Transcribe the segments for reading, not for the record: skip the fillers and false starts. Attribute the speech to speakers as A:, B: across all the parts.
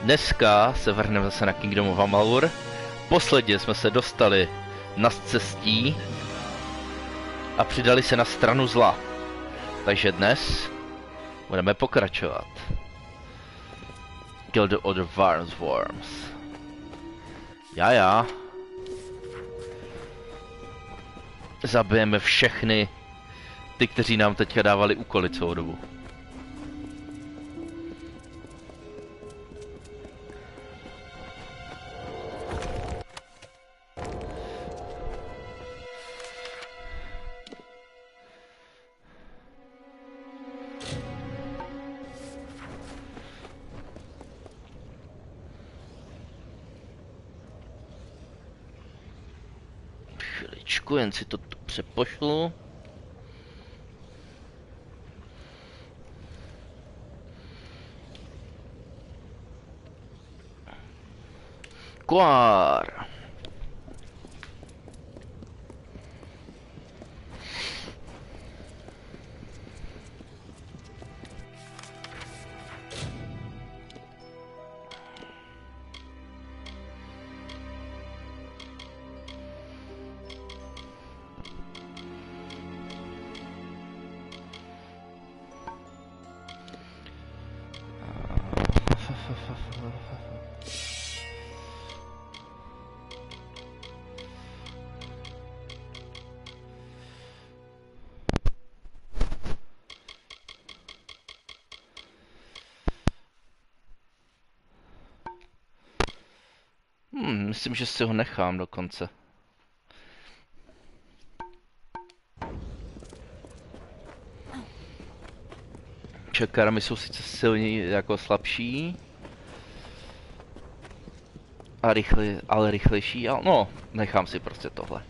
A: Dneska se vrhneme zase na Kingdom of Amalur. Posledně jsme se dostali na cestí a přidali se na stranu zla. Takže dnes budeme pokračovat. Kill the other worms. Já. Zabijeme všechny ty, kteří nám teďka dávali úkoly celou dobu. Chviličku, jen si to tu přepošlu. Kvár. Myslím, že si ho nechám dokonce. Čekarami jsou sice silní, jako slabší. A ale rychlejší, ale no, nechám si prostě tohle.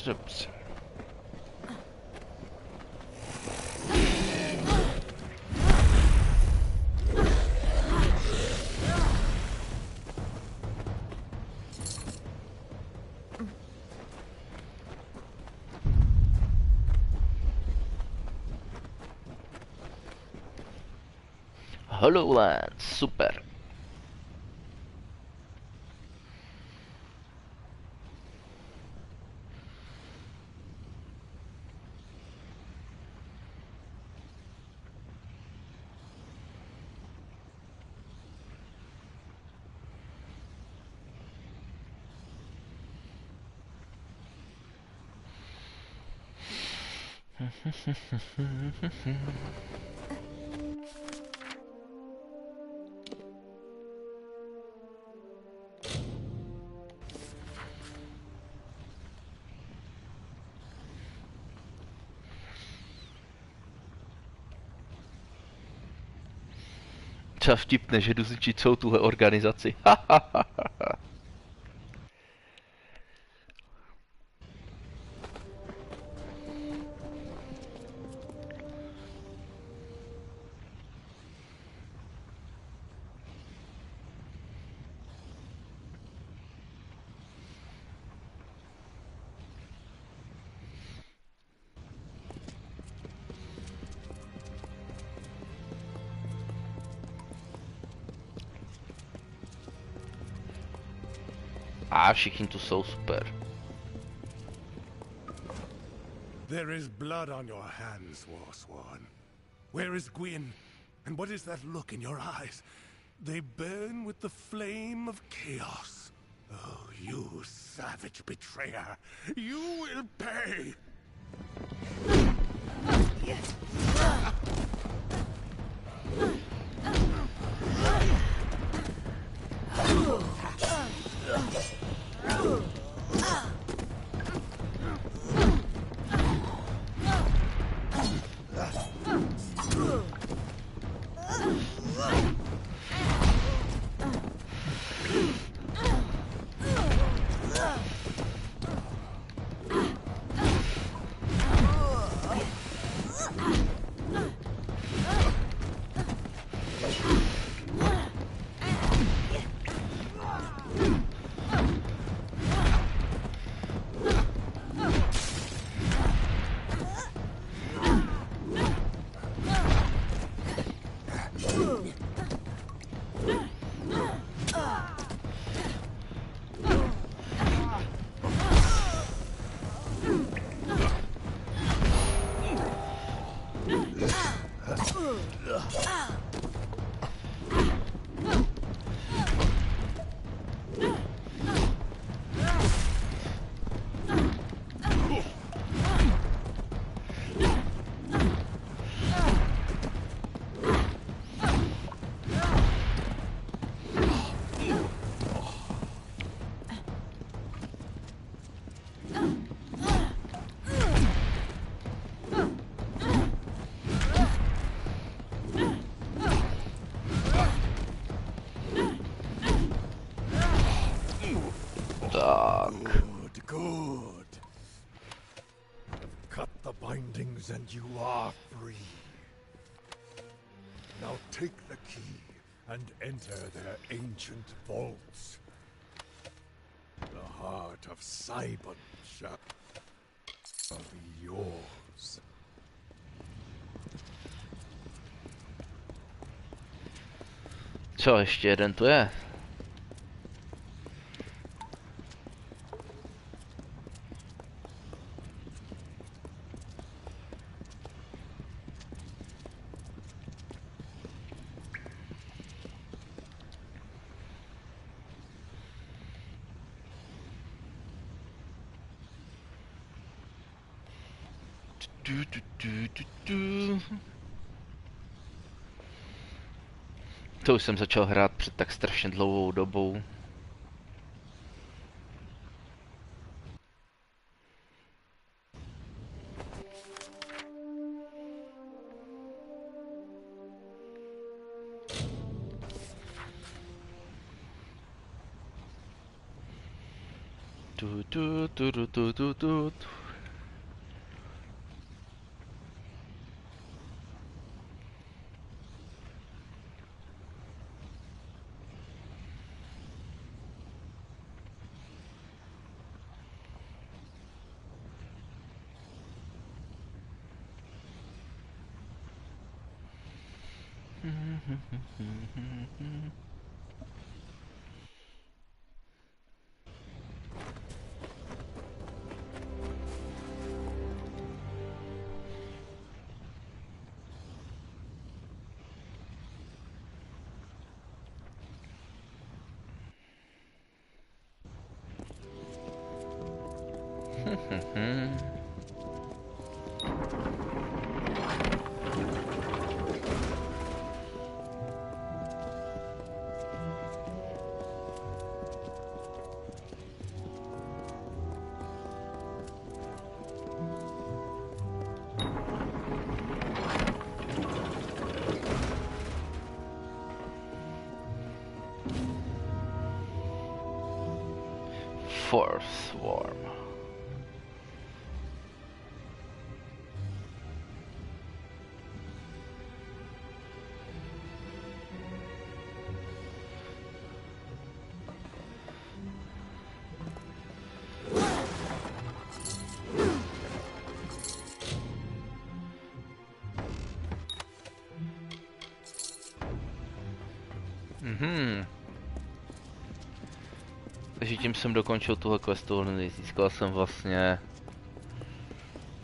A: Dobře. Hollowland, super. Třeba vtipné, že jdu zničit celou tuhle organizaci. A všichni tu jsou super.
B: There is blood on your hands, Warsworn. Where is Gwyn? And what is that look in your eyes? They burn with the flame of chaos. Oh, you savage betrayer! You will pay! Good, good. Cut the bindings and you are free. Now take the key and enter their ancient vaults. The heart of Cybon shall be yours.
A: Co, ještě jeden tu je? To už jsem začal hrát před tak strašně dlouhou dobou. Tu. Fourth swarm. Takže tím jsem dokončil tuhle questu, získal jsem vlastně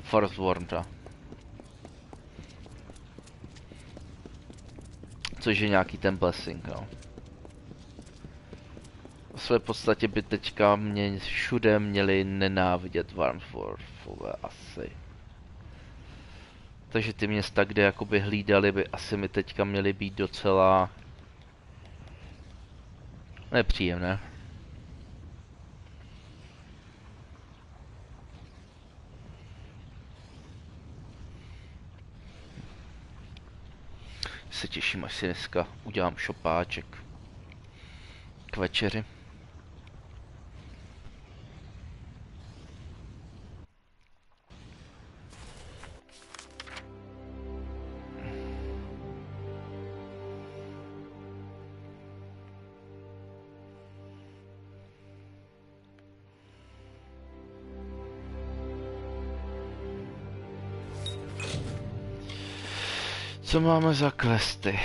A: Forswornta. Což je nějaký ten blessing, no. V své podstatě by teďka mě všude měli nenávidět Warmsworthové asi. Takže ty města, kde jakoby hlídali, by asi mi teďka měly být docela nepříjemné. Se těším, až si dneska udělám šopáček k večeři. Co máme za questy?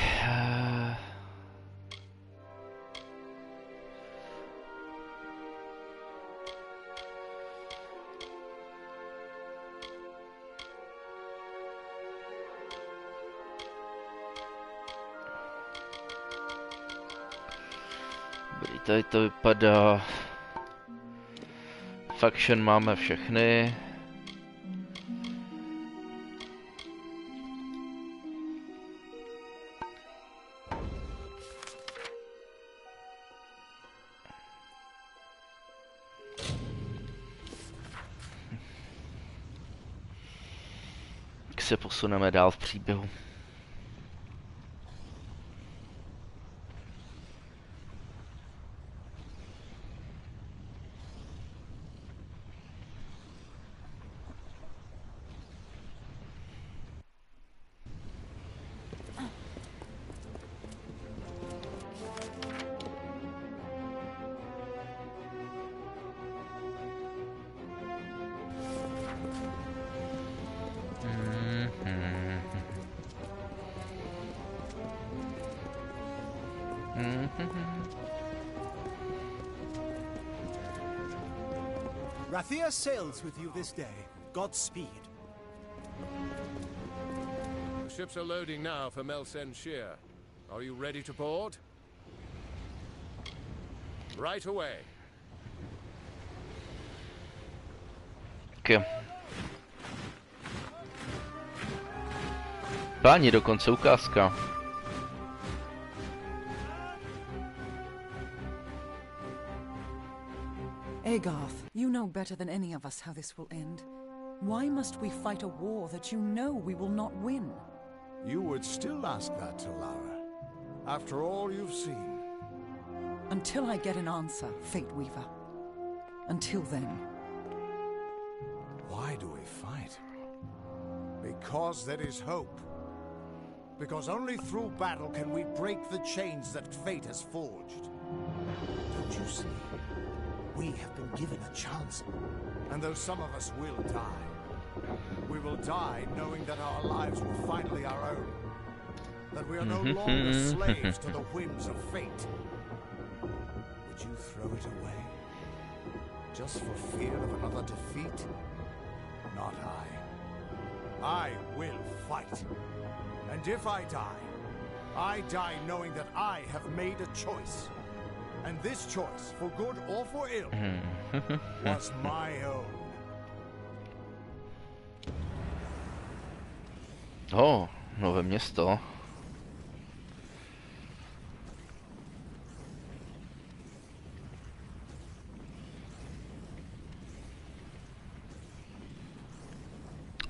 A: Tady to vypadá. Faction máme všechny. Se posuneme dál v příběhu.
C: Rathia sails with you this day. Godspeed.
B: The ships are loading now for Melsen Shear. Are you ready to board? Right away.
A: Okay. Páni, dokonce ukázka.
D: Agarth, you know better than any of us how this will end. Why must we fight a war that you know we will not win?
C: You would still ask that to Lara, after all you've seen.
D: Until I get an answer, Fate Weaver. Until then.
C: Why do we fight? Because there is hope. Because only through battle can we break the chains that fate has forged. Don't you see? We have been given a chance. And though some of us will die, we will die knowing that our lives were finally our own. That we are no longer slaves to the whims of fate. Would you throw it away? Just for fear of another defeat? Not I. I will fight. And if I die knowing that I have made a choice. And this choice, for good or for ill, was my own.
A: Oh, nové město.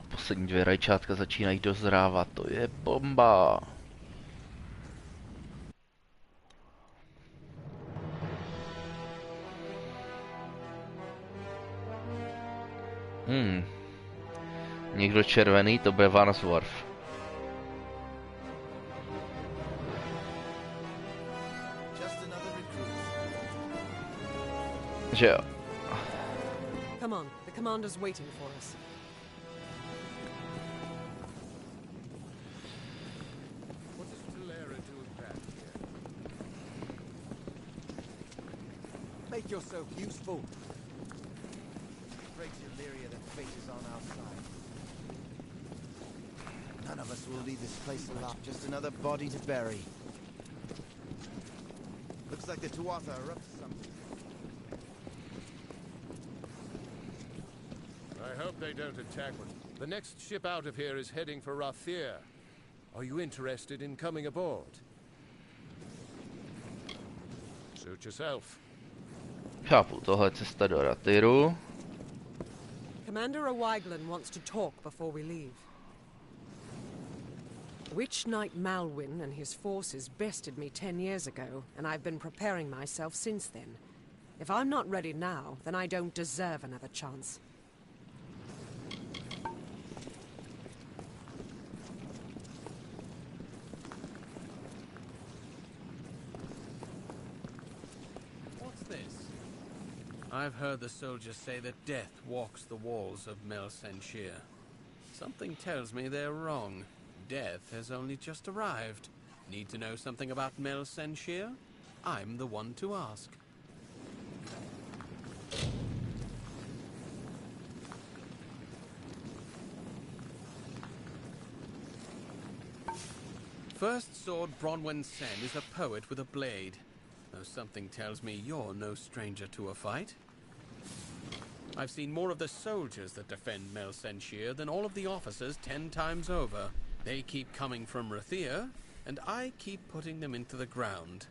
A: Poslední dvě rajčátka začínají dozrávat, to je bomba. Někdo červený, to bude Warmsworth. Že jo.
E: Come on, the commander's waiting for us.
B: What does Lara do back here?
C: Make yourself useful. Breaks your Lyria that fate is on our side. None of us will leave this place alive. Just another body to bury. Looks like the Tuatha are up to something.
B: I hope they don't attack us. The next ship out of here is heading for Rathir. Are you interested in coming aboard? Suit yourself.
A: Chápu, tohle je cesta do Rathiru.
E: Commander O'Wyglen wants to talk before we leave. Witch Knight Malwyn and his forces bested me 10 years ago, and I've been preparing myself since then. If I'm not ready now, then I don't deserve another chance.
F: What's this? I've heard the soldiers say that death walks the walls of Mel Senshir. Something tells me they're wrong. Death has only just arrived. Need to know something about Mel Senshir? I'm the one to ask. First Sword Bronwyn Sen is a poet with a blade. Though something tells me you're no stranger to a fight. I've seen more of the soldiers that defend Mel Senshir than all of the officers 10 times over. They keep coming from Rathir, and I keep putting them into the ground.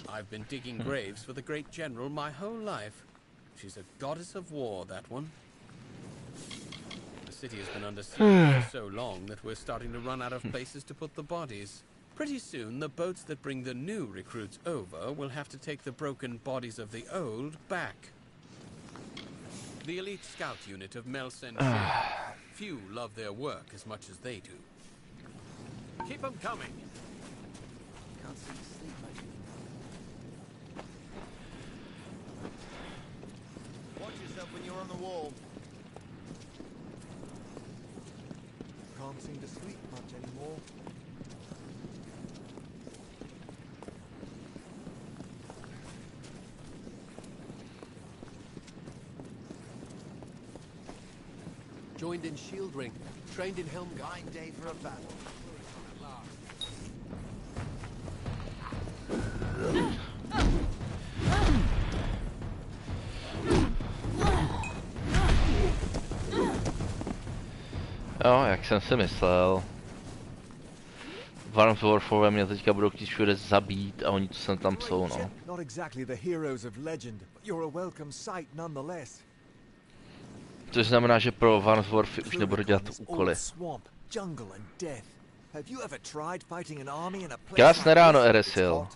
F: I've been digging graves for the great general my whole life. She's a goddess of war, that one. The city has been under siege for so long that we're starting to run out of places to put the bodies. Pretty soon, the boats that bring the new recruits over will have to take the broken bodies of the old back. The elite scout unit of Mel Senshir. Few love their work as much as they do. Keep them coming.
C: Can't seem to sleep much anymore. Watch yourself when you're on the wall. Can't seem to sleep much anymore.
G: Joined in shield ring, trained in helm gun.
C: Fine day for a battle.
A: Jo, jak jsem si myslel. Varmsworthové mě teďka budou chtít všude zabít a oni tu sem tam jsou, no.
C: Not exactly the heroes of legend, but you're a welcome sight nonetheless.
A: Což znamená, že pro Varmsworthy už nebudu dělat úkoly. Krásné ráno, Eresil.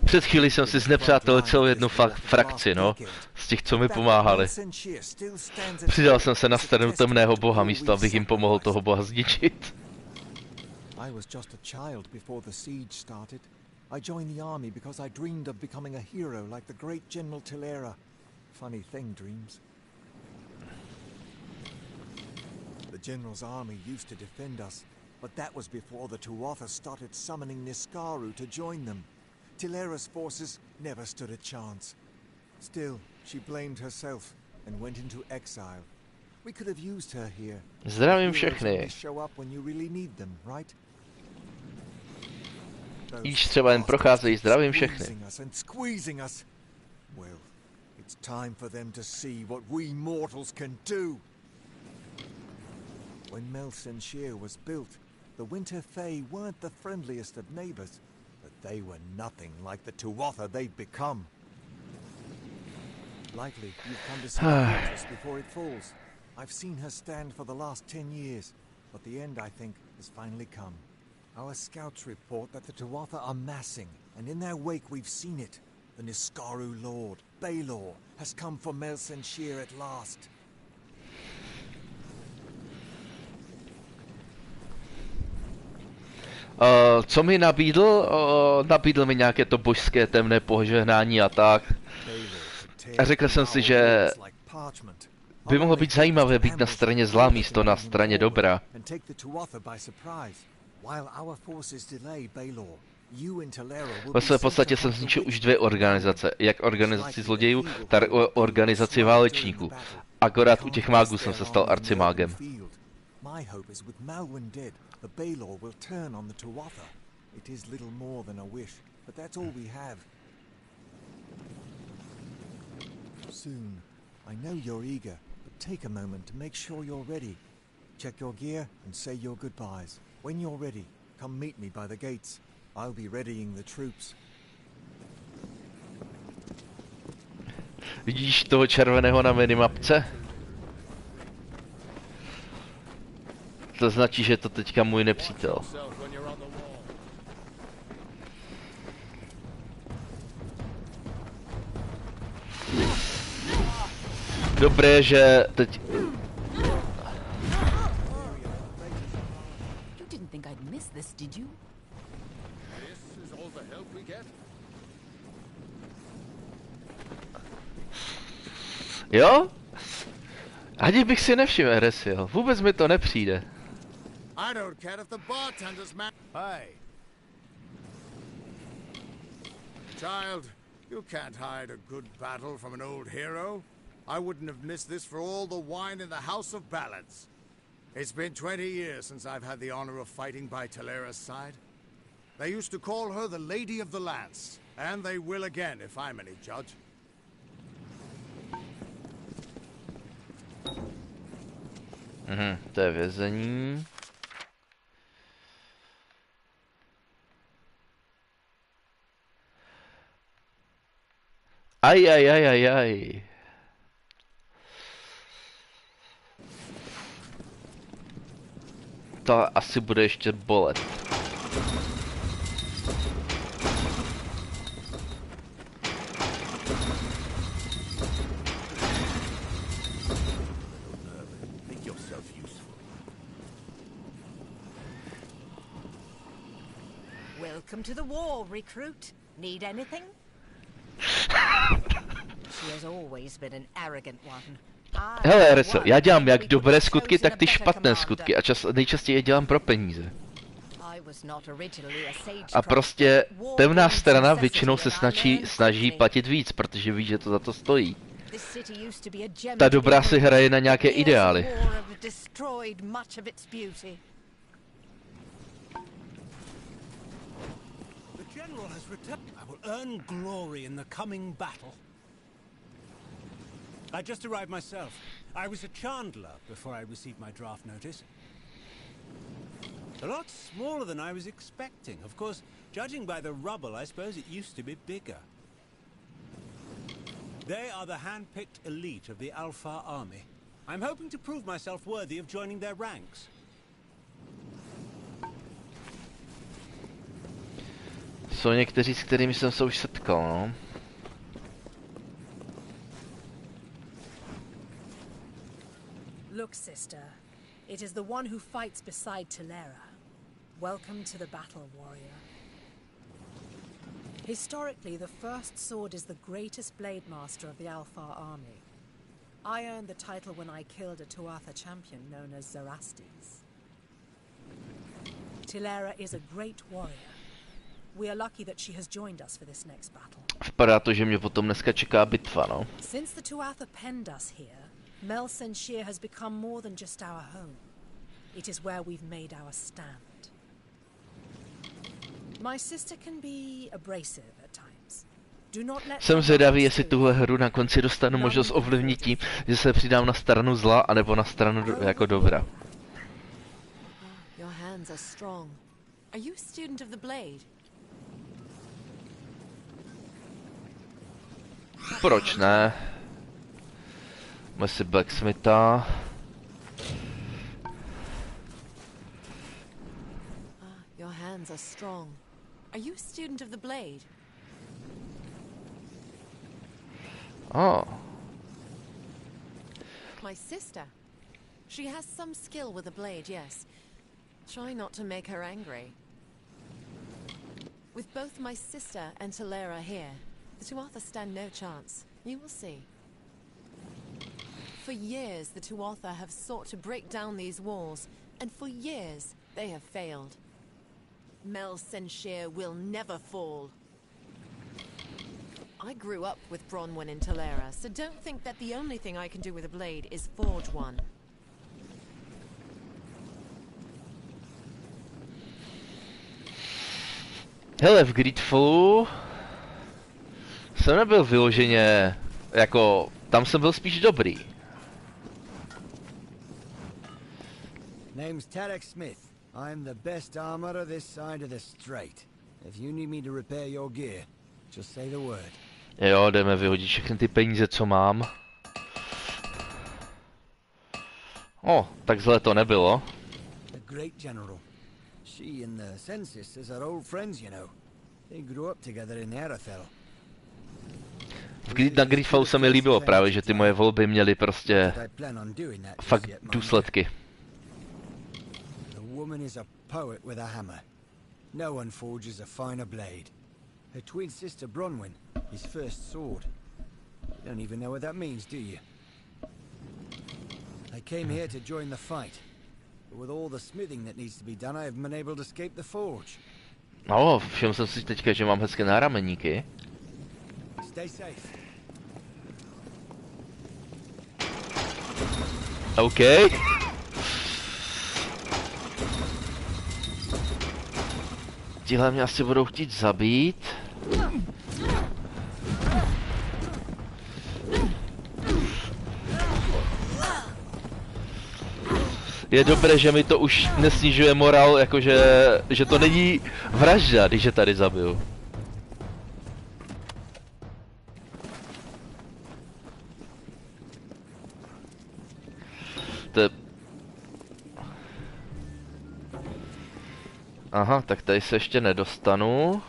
A: Před chvílí jsem si znepřátelil celou jednu frakci, no, z těch, co mi pomáhali. Přidal jsem se na stranu temného boha, místo abych jim pomohl toho boha zničit.
C: I joined the army because I dreamed of becoming a hero like the great General Tilera. Funny thing, dreams. The General's army used to defend us, but that was before the Tuatha started summoning Niskaru to join them. Tilera's forces never stood a chance. Still, she blamed herself and went into exile. We could have used her here.
A: Zdravím všechny.
C: Show up when you really need them, right?
A: Již třeba jen procházejí, zdravím všechny.
C: Well, it's time for them to see what we mortals can do. When Mel Senshir was built, the Winter Fae weren't the friendliest of neighbors, but they were nothing like the Tuatha they've become. Likely you've come to see the fortress before it falls. I've seen her stand for the last 10 years, but the end, I think, has finally come. Our scouts report that the Tuatha are massing, and in their wake we've seen it. The Niskaru Lord, Baelor, has come for Mel Senshir at last.
A: Co mi nabídl? Nabídl mi nějaké to božské temné požehnání a tak. A řekl jsem si, že by mohlo být zajímavé být na straně zla místo na straně dobra.
C: While our forces delay Baelor, you and Talera will
A: Ve
C: be
A: své podstatě jsem zničil už 2 organizace, jak organizaci zlodějů, tak organizaci válečníků. Akorát u těch mágů jsem se stal arcimágem.
C: My hope is with Malwyn dead, the Baelor will turn on the Tuatha. It is little more than a wish, but that's all we have. Soon. I know you're eager, but take a moment to make sure you're ready. Check your gear and say your goodbyes. When you're ready, come meet me by the gates. I'll be readying the troops.
A: Vidíš toho červeného na minimapce? To značí, že je to teďka můj nepřítel. Dobré, že teď... Jo? Ani bych si nevšiml, Eresil. Vůbec mi to nepřijde.
C: Hey. Child, you can't hide a good battle from an old hero. I wouldn't have missed this for all the wine in the House of Ballads. It's been 20 years since I've had the honor of fighting by Talera's side. They used to call her the Lady of the Lance, and they will again if I'm any judge.
A: To je vězení. Aj. To asi bude ještě bolet.
H: Welcome to the war, recruit. Need anything? She has always been an arrogant one.
A: Hele, Eresil, já dělám jak dobré skutky, tak ty špatné skutky a nejčastěji je dělám pro peníze. A prostě temná strana většinou se snaží platit víc, protože ví, že to za to stojí. Ta dobrá si hraje na nějaké ideály.
I: I just arrived myself. I was a chandler before I received my draft notice. A lot smaller than I was expecting. Of course, judging by the rubble, I suppose it used to be bigger. They are the hand-picked elite of the Alpha army. I'm hoping to prove myself worthy of joining their ranks.
A: Jsou někteří, s kterými jsem se už setkal, no.
J: Look, sister. It is the one who fights beside Talera. Welcome to the battle, warrior. Historically, the first sword is the greatest blade master of the Alpha army. I earned the title when I killed a Tuatha champion known as Zarastes. Talera is a great warrior. We are lucky that she has joined us for this next battle.
A: Vypadá to, že mě potom dneska čeká bitva, no.
J: Since the Tuatha penned us here, Mel Senshir has become more than just our home. It is where we've made our stand. My sister can be abrasive at times. Do not let
A: Jsem zvědavý, jestli tuhle hru na konci dostanu možnost ovlivnit tím, že se přidám na stranu zla, anebo na stranu jako dobra.
E: Your hands are strong. Are you a student of the blade?
A: Proč ne? Máme si blacksmitha.
E: Your hands are strong. Are you a student of the blade?
A: Oh.
E: My sister. She has some skill with a blade, yes. Try not to make her angry. With both my sister and Talera here, the Tuatha stand no chance. You will see. For years, the Tuatha have sought to break down these walls, and for years, they have failed.
K: Mel-Senshir will never fall. I grew up with Bronwyn in Talera, so don't think that the only thing I can do with a blade is forge one.
A: Hele, v Greedfallu jsem nebyl vyloženě, jako, tam jsem byl spíš dobrý.
L: Name's Tarek Smith. I'm the best armorer this side of the strait. If you need me to repair your gear, just say the word.
A: Jo, jdeme vyhodit všechny ty peníze, co mám. O, tak zle to nebylo.
L: The great general. She and the Sen sisters are old friends, you know. They grew up together in Arathel.
A: Na Greedfallu se mi líbilo právě, že ty moje volby měly prostě fakt důsledky.
L: The woman is a poet with a hammer. No one forges a finer blade. Her twin sister Bronwyn, his first sword. You don't even know what that means, do you? I came here to join the fight, but with all the smithing that needs to be done, I haven't been able to escape the forge.
A: No, všiml jsem si teďka, že mám hezké nárameníky.
L: Stay safe.
A: OK. Tihle mě asi budou chtít zabít. Je dobré, že mi to už nesnižuje morál, jakože že to není vražda, když je tady zabiju. To je... Aha, tak tady se ještě nedostanu.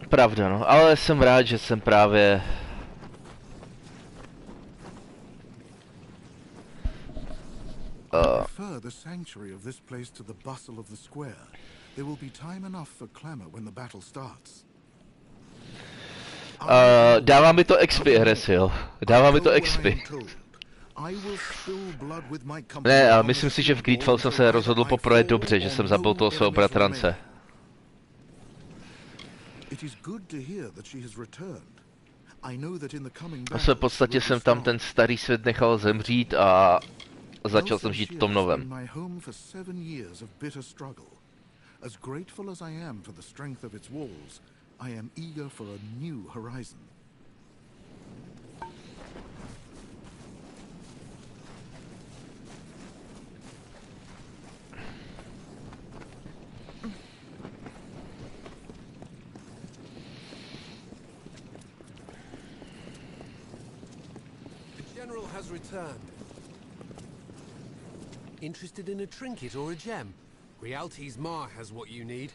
A: Pravda, no, ale jsem rád, že jsem právě...
B: The sanctuary of this place to the bustle of the square. There will be time enough for clamor when the battle starts.
A: Dává mi to expy, Hresil. Dává mi to expy. Ne, ale myslím si, že v Greedfallu jsem se rozhodl poprvé dobře, že jsem zabil toho svého bratrance. A v podstatě jsem tam ten starý svět nechal zemřít a začal jsem žít v tom novém.
B: As grateful as I am for the strength of its walls, I am eager for a new horizon.
G: The general has returned. Interested in a trinket or a gem? Rialti's Ma has what you need.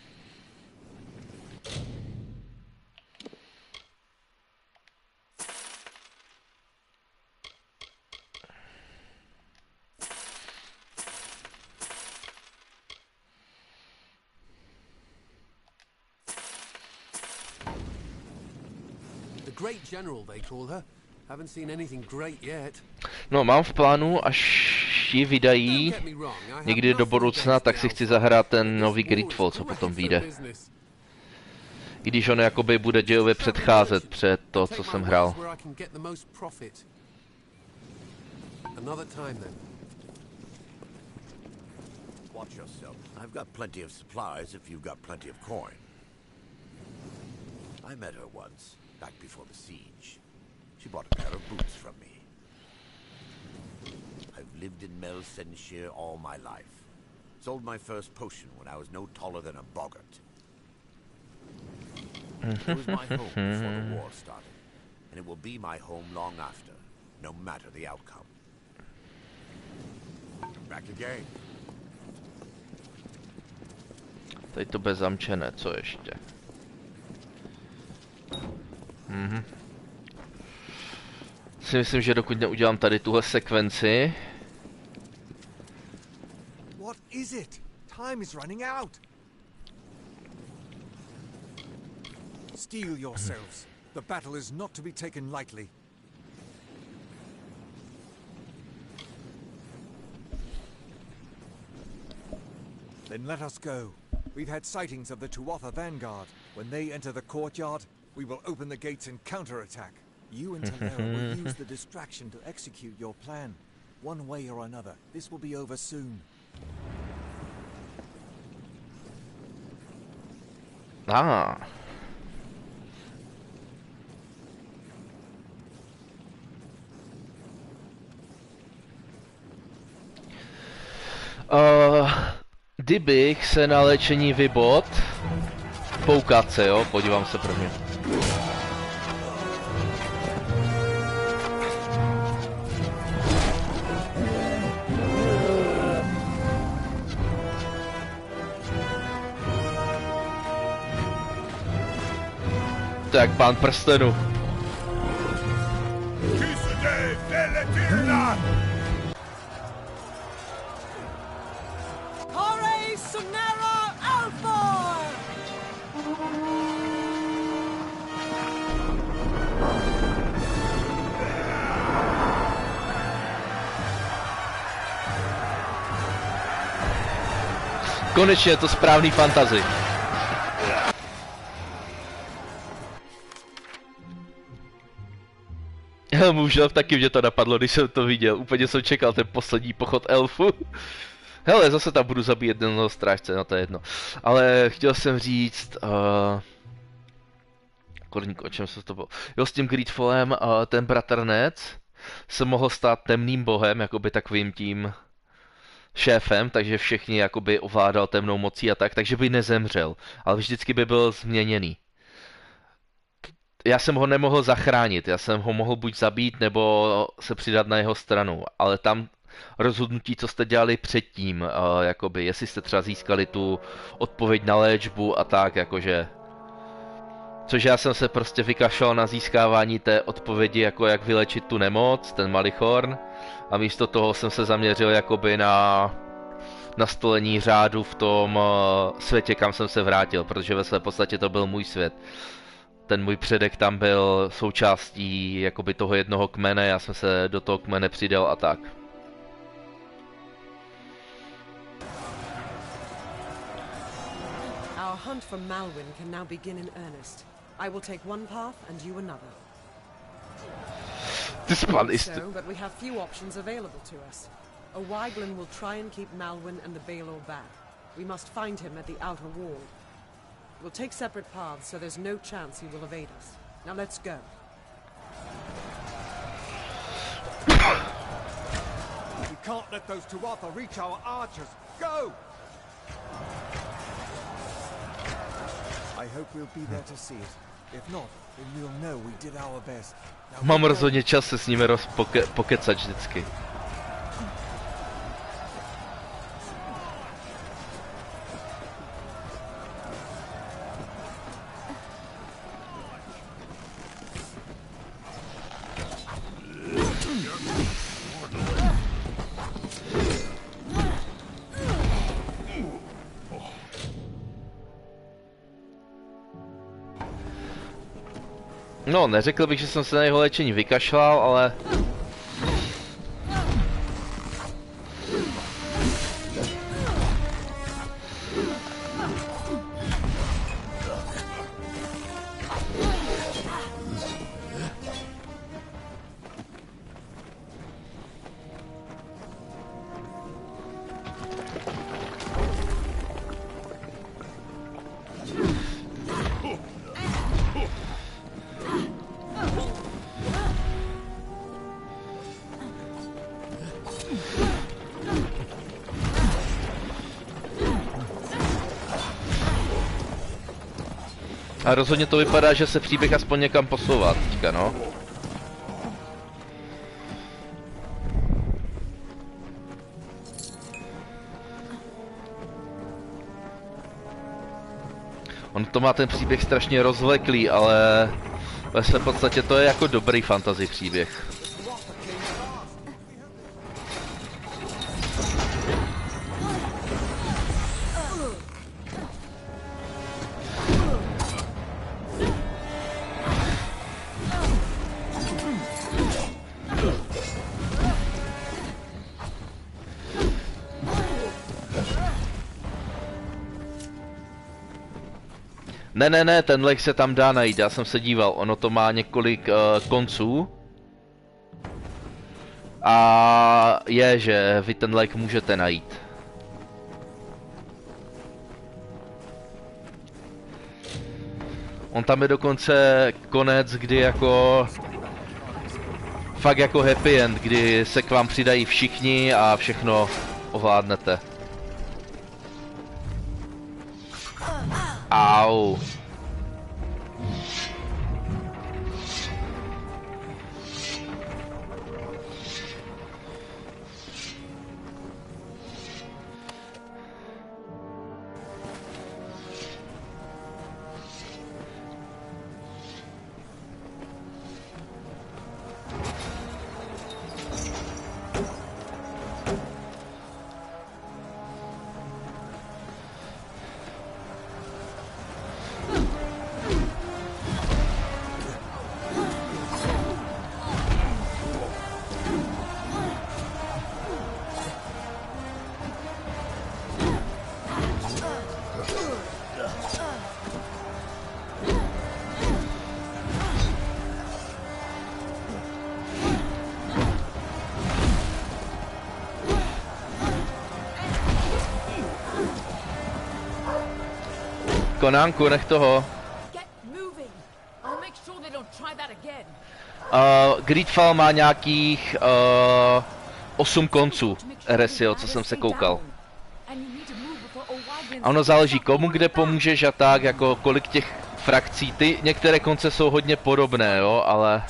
G: The Great General, they call her. Haven't seen anything great yet.
A: No, mám v plánu, až ji vydají někdy do budoucna, tak si chci zahrát ten nový Greedfall, co potom vyjde. I když on jakoby bude dějově předcházet před to, co jsem hrál.
C: Watch yourself. I've got plenty of supplies if you've got plenty of coin. I met her once, back before the siege. She bought a pair of boots from me. I've lived in Mel-Senshir all my life. Sold my first potion when I was no taller than a boggart. It was my home before the war started, and it will be my home long after, no matter the outcome. Back again.
A: Tady to bez zamčené, co ještě? Si myslím, že dokud neudělám tady tuhle sekvenci.
C: What is it? Time is running out. Steel yourselves. The battle is not to be taken lightly. Then let us go. We've had sightings of the Tuatha vanguard. When they enter the courtyard, we will open the gates and counterattack. You and Talera will use the distraction to execute your plan. One way or another, this will be over soon.
A: Ah. Kdybych se na léčení vybod, poukat se, jo, podívám se prvně. To jak pán prstenu. Konečně je to správný fantasy. Můžel, taky mě to napadlo, když jsem to viděl. Úplně jsem čekal ten poslední pochod elfu. Hele, zase tam budu zabíjet jednoho strážce, no to je jedno. Ale chtěl jsem říct... Korník, o čem se to bylo? Jo, s tím Greedfallem, ten bratranec se mohl stát temným bohem, jakoby takovým tím šéfem, takže všichni jakoby ovládal temnou mocí a tak, takže by nezemřel, ale vždycky by byl změněný. Já jsem ho nemohl zachránit, já jsem ho mohl buď zabít, nebo se přidat na jeho stranu, ale tam rozhodnutí, co jste dělali předtím, jakoby, jestli jste třeba získali tu odpověď na léčbu a tak, jakože... Což já jsem se prostě vykašlal na získávání té odpovědi, jako jak vylečit tu nemoc, ten malichorn, a místo toho jsem se zaměřil jakoby na nastolení řádu v tom světě, kam jsem se vrátil, protože ve své podstatě to byl můj svět. Ten můj předek tam byl součástí jakoby toho jednoho kmene, já jsem se do toho kmene přidal a tak.
E: Our hunt for Malwyn can now begin in earnest. I will take one path and you another.
A: This plan is
E: but we have few options available to us. A Wyglin will try and keep Malwyn and the Baelor back. We must find him at the outer wall. We'll take separate paths, so there's no chance he will evade us. Now let's go.
C: We can't let those Tuatha reach our archers. Go! I hope we'll be there to see it. If not, then we'll know we did our best.
A: Mám rozhodně čas se s nimi pokecat vždycky. No, neřekl bych, že jsem se na jeho léčení vykašlal, ale... A rozhodně to vypadá, že se příběh aspoň někam posouvá teďka, no. On to má ten příběh strašně rozvleklý, ale Ve své podstatě to je jako dobrý fantasy příběh. Ne, ten lek se tam dá najít, já jsem se díval, ono to má několik konců. A je, že vy ten lek můžete najít. On tam je dokonce konec, kdy jako... Fakt jako happy end, kdy se k vám přidají všichni a všechno ovládnete. Au. Konánku, nech toho. Greedfall má nějakých 8 konců RSO, co jsem se koukal. A ono záleží komu kde pomůžeš a tak, jako kolik těch frakcí. Ty některé konce jsou hodně podobné, jo, ale...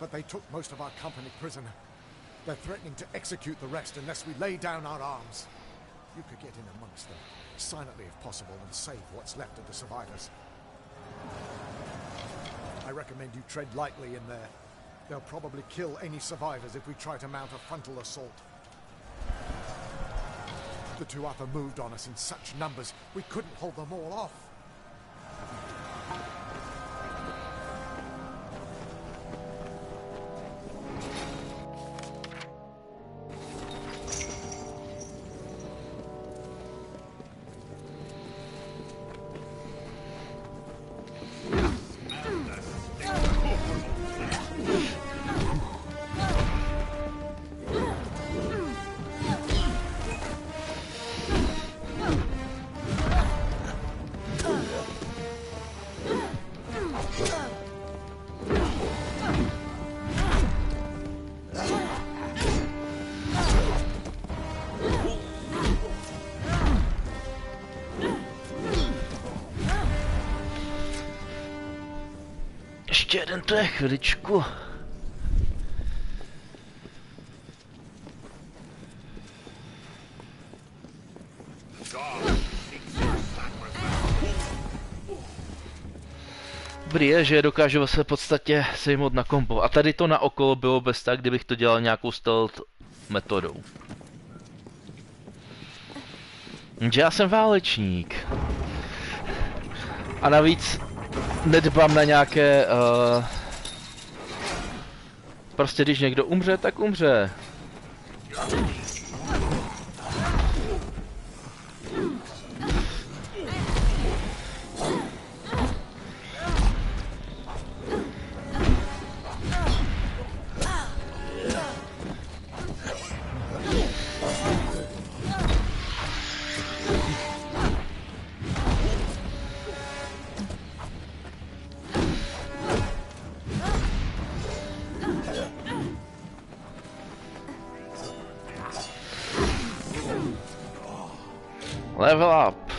C: But they took most of our company prisoner. They're threatening to execute the rest unless we lay down our arms. You could get in amongst them, silently if possible, and save what's left of the survivors. I recommend you tread lightly in there. They'll probably kill any survivors if we try to mount a frontal assault. The Tuatha moved on us in such numbers, we couldn't hold them all off.
A: Ještě jeden, to je chviličku. Dobrý je, že dokážu ve své podstatě sejmout na kombo. A tady to na okolo bylo bez tak, kdybych to dělal nějakou stealth metodou. Jenže já jsem válečník. A navíc nedbám na nějaké... Prostě když někdo umře, tak umře. Level up.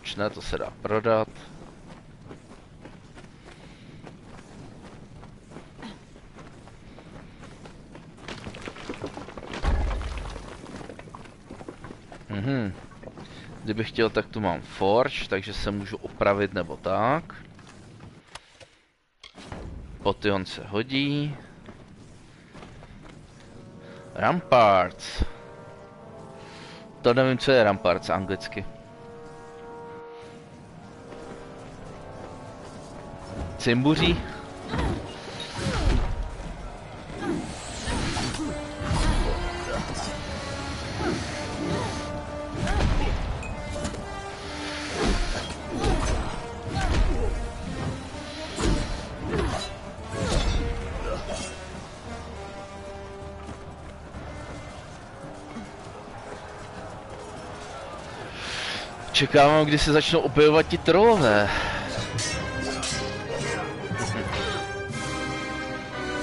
A: proč ne, to se dá prodat. Kdybych chtěl, tak tu mám forge, takže se můžu opravit nebo tak. Potion se hodí. Ramparts. To nevím, co je ramparts anglicky. Cimbuří. Čekávám, kdy se začnou objevovat ti trollové.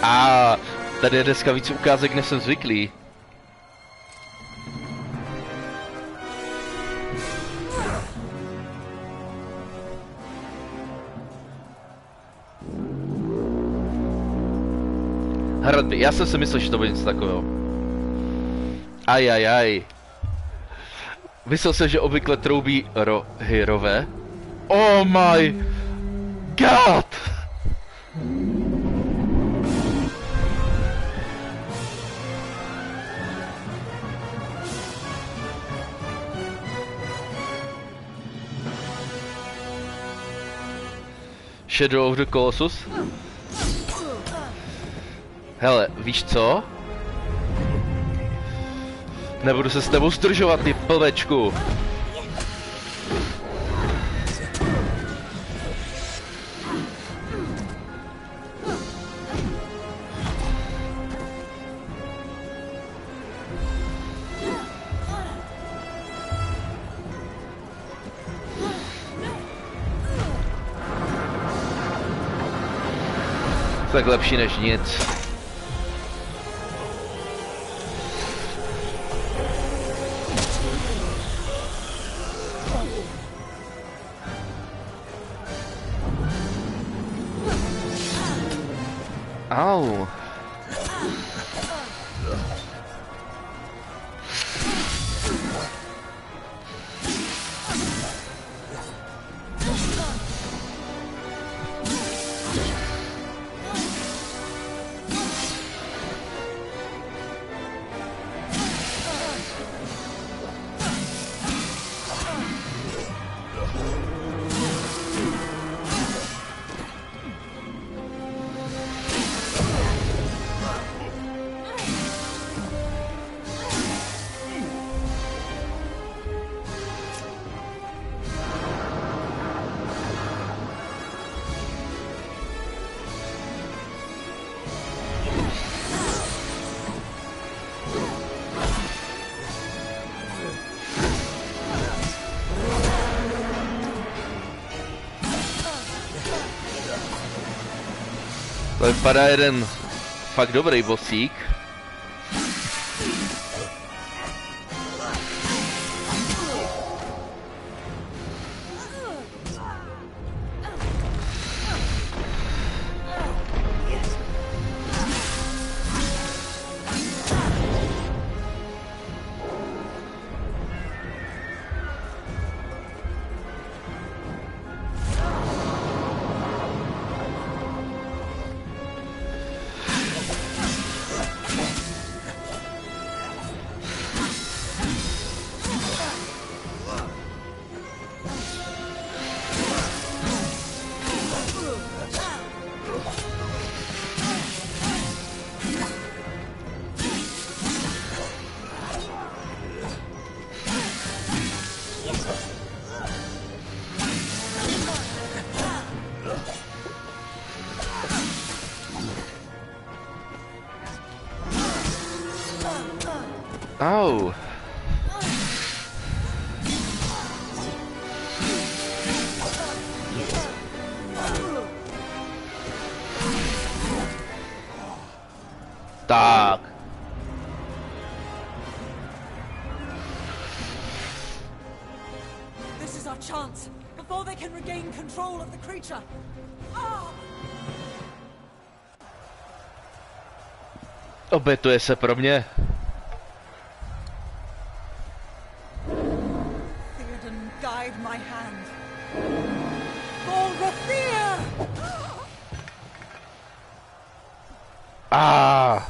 A: A tady je dneska víc ukázek, než jsem zvyklý. Hradby, já jsem si myslel, že to bude něco takového. Ajajaj. Myslel jsem, že obvykle troubí Rohirové. Oh my god! Shadow of the Colossus? Hele, víš co? Nebudu se s tebou zdržovat, ty plvečku. Tak lepší než nic. Au. To vypadá jeden fakt dobrý bosík. Au. Tak.
E: This is
D: is our chance before they can regain control of the creature.
A: Obětuje se pro mě.
D: Theoden, guide my hand. For Rathir!
A: Ah!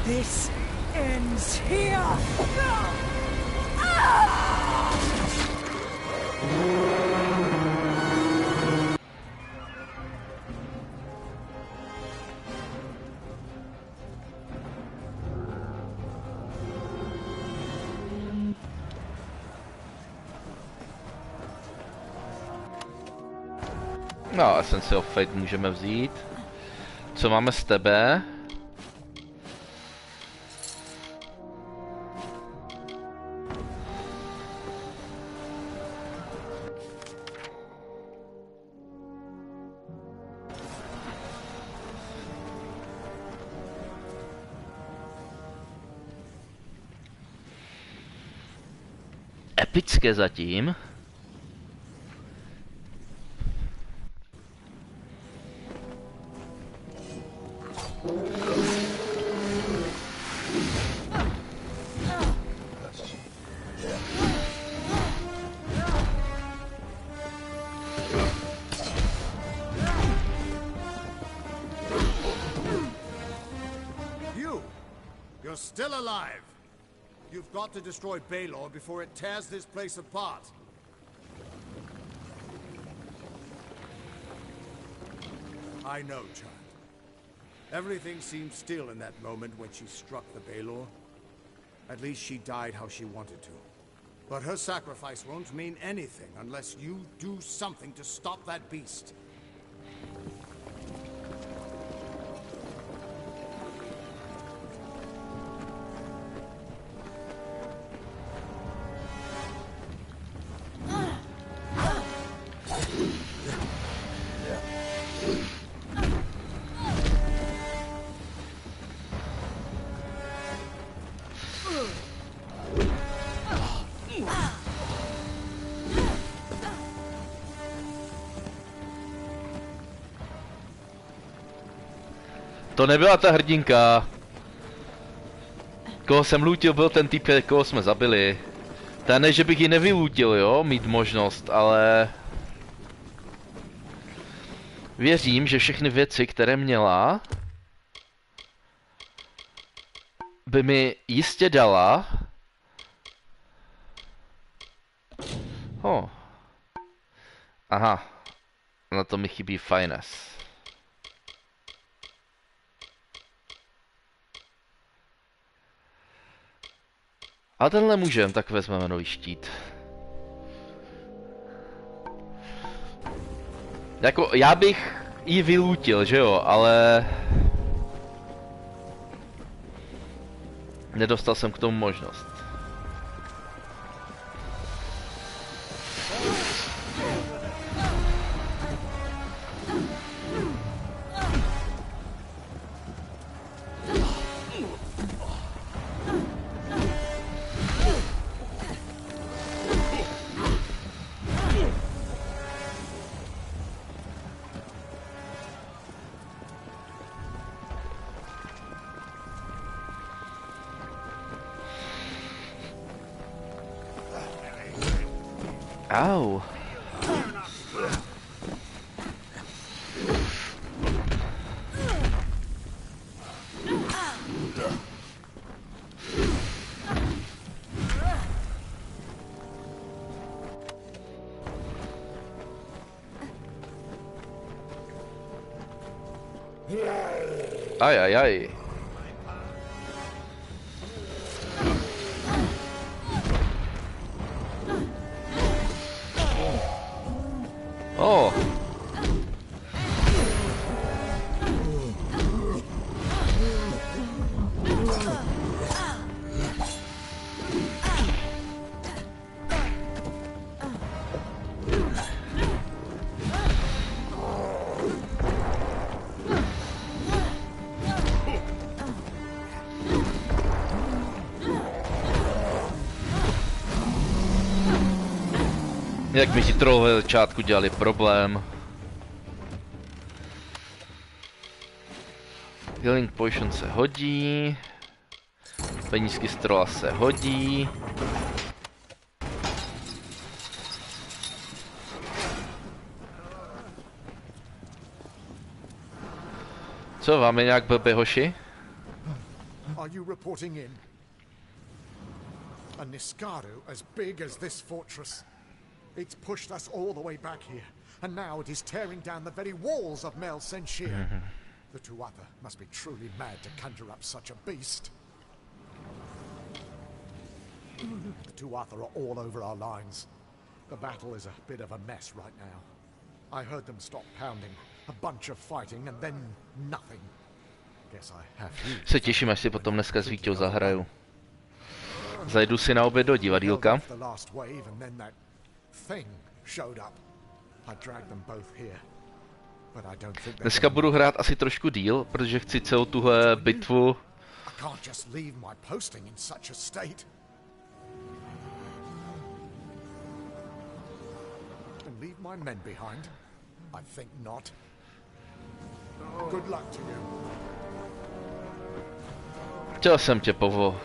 D: This ends here!
A: No, Essence of Fate můžeme vzít. Co máme z tebe? Epické zatím.
C: You're still alive. You've got to destroy Baelor before it tears this place apart. I know, child. Everything seemed still in that moment when she struck the Baelor. At least she died how she wanted to. But her sacrifice won't mean anything unless you do something to stop that beast.
A: To nebyla ta hrdinka. Koho jsem lůtil, byl ten typ, koho jsme zabili. To ne, že bych ji nevylůtil, jo, mít možnost, ale... Věřím, že všechny věci, které měla, by mi jistě dala... Aha. Na to mi chybí finesse. A tenhle můžem, tak vezmeme nový štít. Jako, já bych ji vylútil, že jo, ale... Nedostal jsem k tomu možnost. Au. Aj, aj, aj. Oh. Jak mi ti trollové začátku dělali problém. Healing Potion se hodí. Penízky z trolla se hodí. Co, vám je nějak blbě, hoši?
C: Are you reporting in? A Niskadu as big as this fortress. It's pushed us all the way back here, and now it is tearing down the very walls of Mel Senshir. The Tuatha must be truly mad to conjure up such a beast. The Tuatha are all over our lines. The battle is a bit of a mess right now. I heard them stop pounding, a bunch of fighting, and then nothing. Guess I have you.
A: Se těším, až si potom dneska s Vítěou zahraju. Zajdu si na oběd do divadýlka. Dneska budu hrát asi trošku díl, protože chci celou tuhle bitvu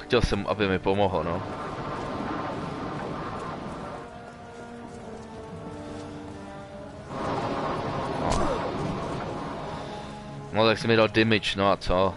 A: chtěl jsem, aby mi pomohl, no. No tak jsi mi dal damage, no a co?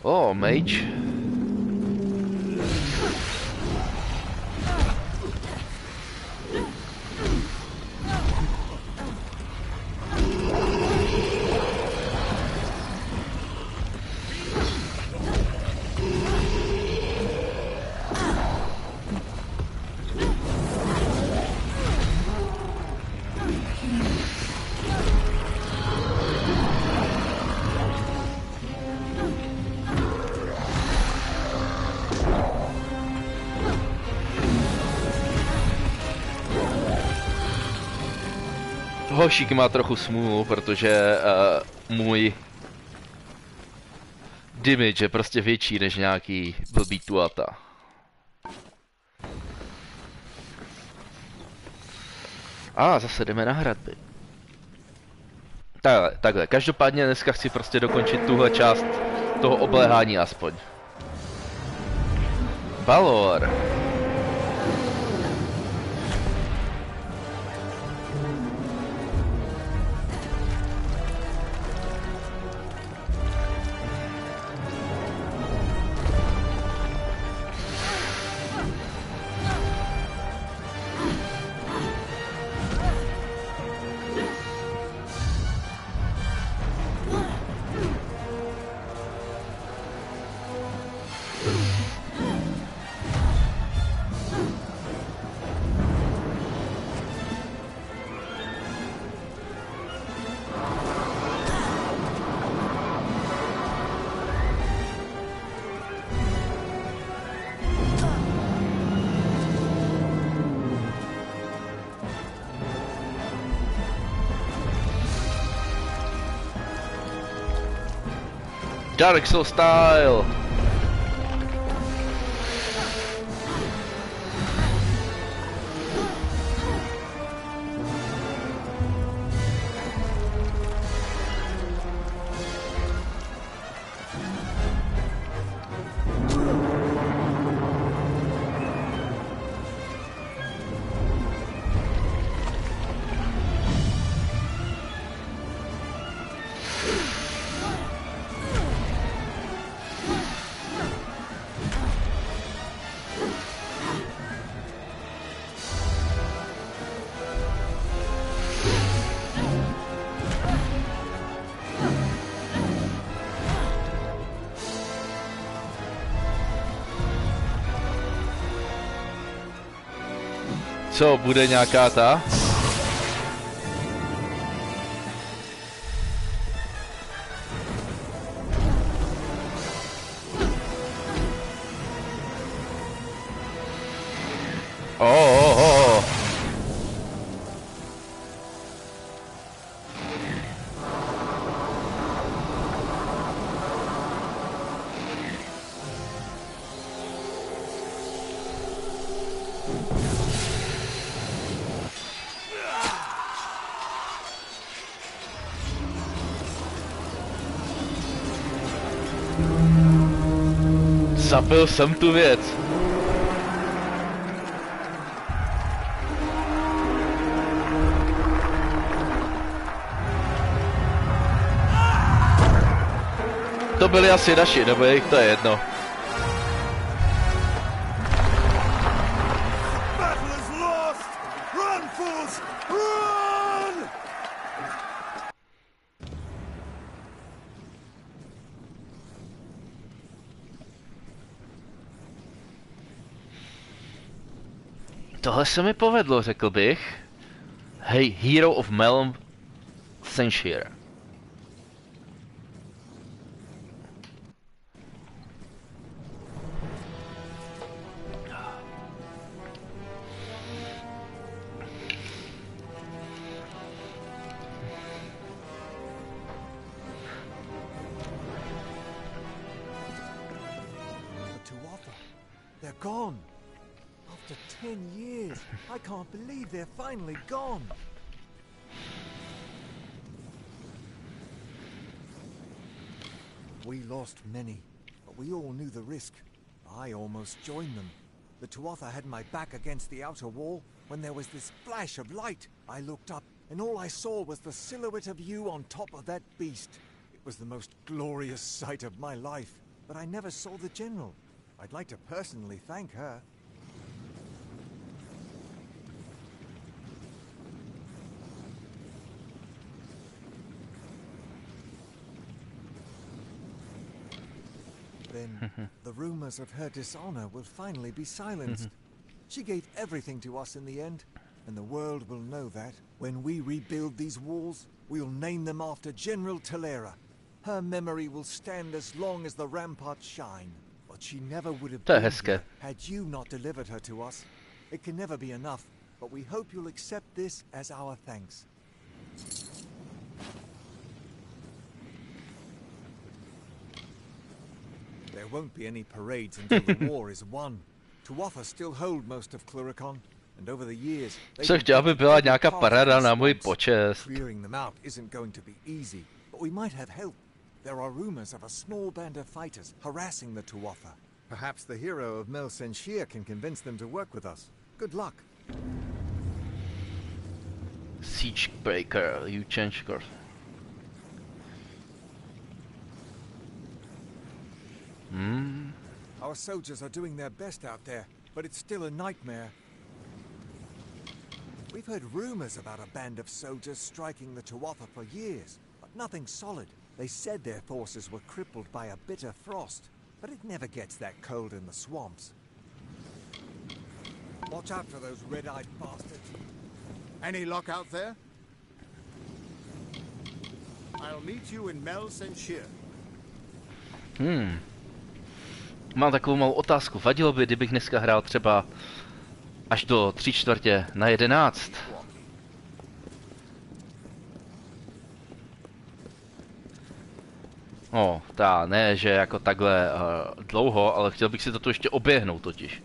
A: Oh, mage. Hošík má trochu smůlu, protože můj damage je prostě větší než nějaký blbý tuata. Zase jdeme na hradby. Takhle, každopádně dneska chci prostě dokončit tuhle část toho obléhání aspoň. Valor. Dark Soul style. Co, bude nějaká ta? Oh. Zabil jsem tu věc. To byli asi naši, nebo jich to je jedno. Tohle se mi povedlo, řekl bych. Hey, Hero of Melsenshire.
C: They're gone. After 10 years, I can't believe they're finally gone. We lost many, but we all knew the risk. I almost joined them. The Tuatha had my back against the outer wall when there was this flash of light. I looked up, and all I saw was the silhouette of you on top of that beast. It was the most glorious sight of my life, but I never saw the General. I'd like to personally thank her. Then the rumors of her dishonor will finally be silenced. She gave everything to us in the end, and the world will know that. When we rebuild these walls, we'll name them after General Talera. Her memory will stand as long as the ramparts shine. But she never would have been here had you not delivered her to us. It can never be enough, but we hope you'll accept this as our thanks. There won't be any parades until the war is won. Tuatha still hold most of Cluricon, and over the years,
A: Co chtěl, aby byla nějaká paráda na můj počest.
C: Clearing them out isn't going to be easy, but we might have help. There are rumors of a small band of fighters harassing the Tuatha. Perhaps the hero of Melsenshire can convince them to work with us. Good luck.
A: Siege breaker, you change course.
C: Our soldiers are doing their best out there, but it's still a nightmare. We've heard rumors about a band of soldiers striking the Tuatha for years, but nothing solid. They said their forces were crippled by a bitter frost, but it never gets that cold in the swamps. Watch out for those red-eyed bastards.
M: Any luck out there? I'll meet you in Melsenshire.
A: Mám takovou malou otázku. Vadilo by, kdybych dneska hrál třeba až do 11:45? No, ne, že jako takhle dlouho, ale chtěl bych si to tu ještě oběhnout totiž.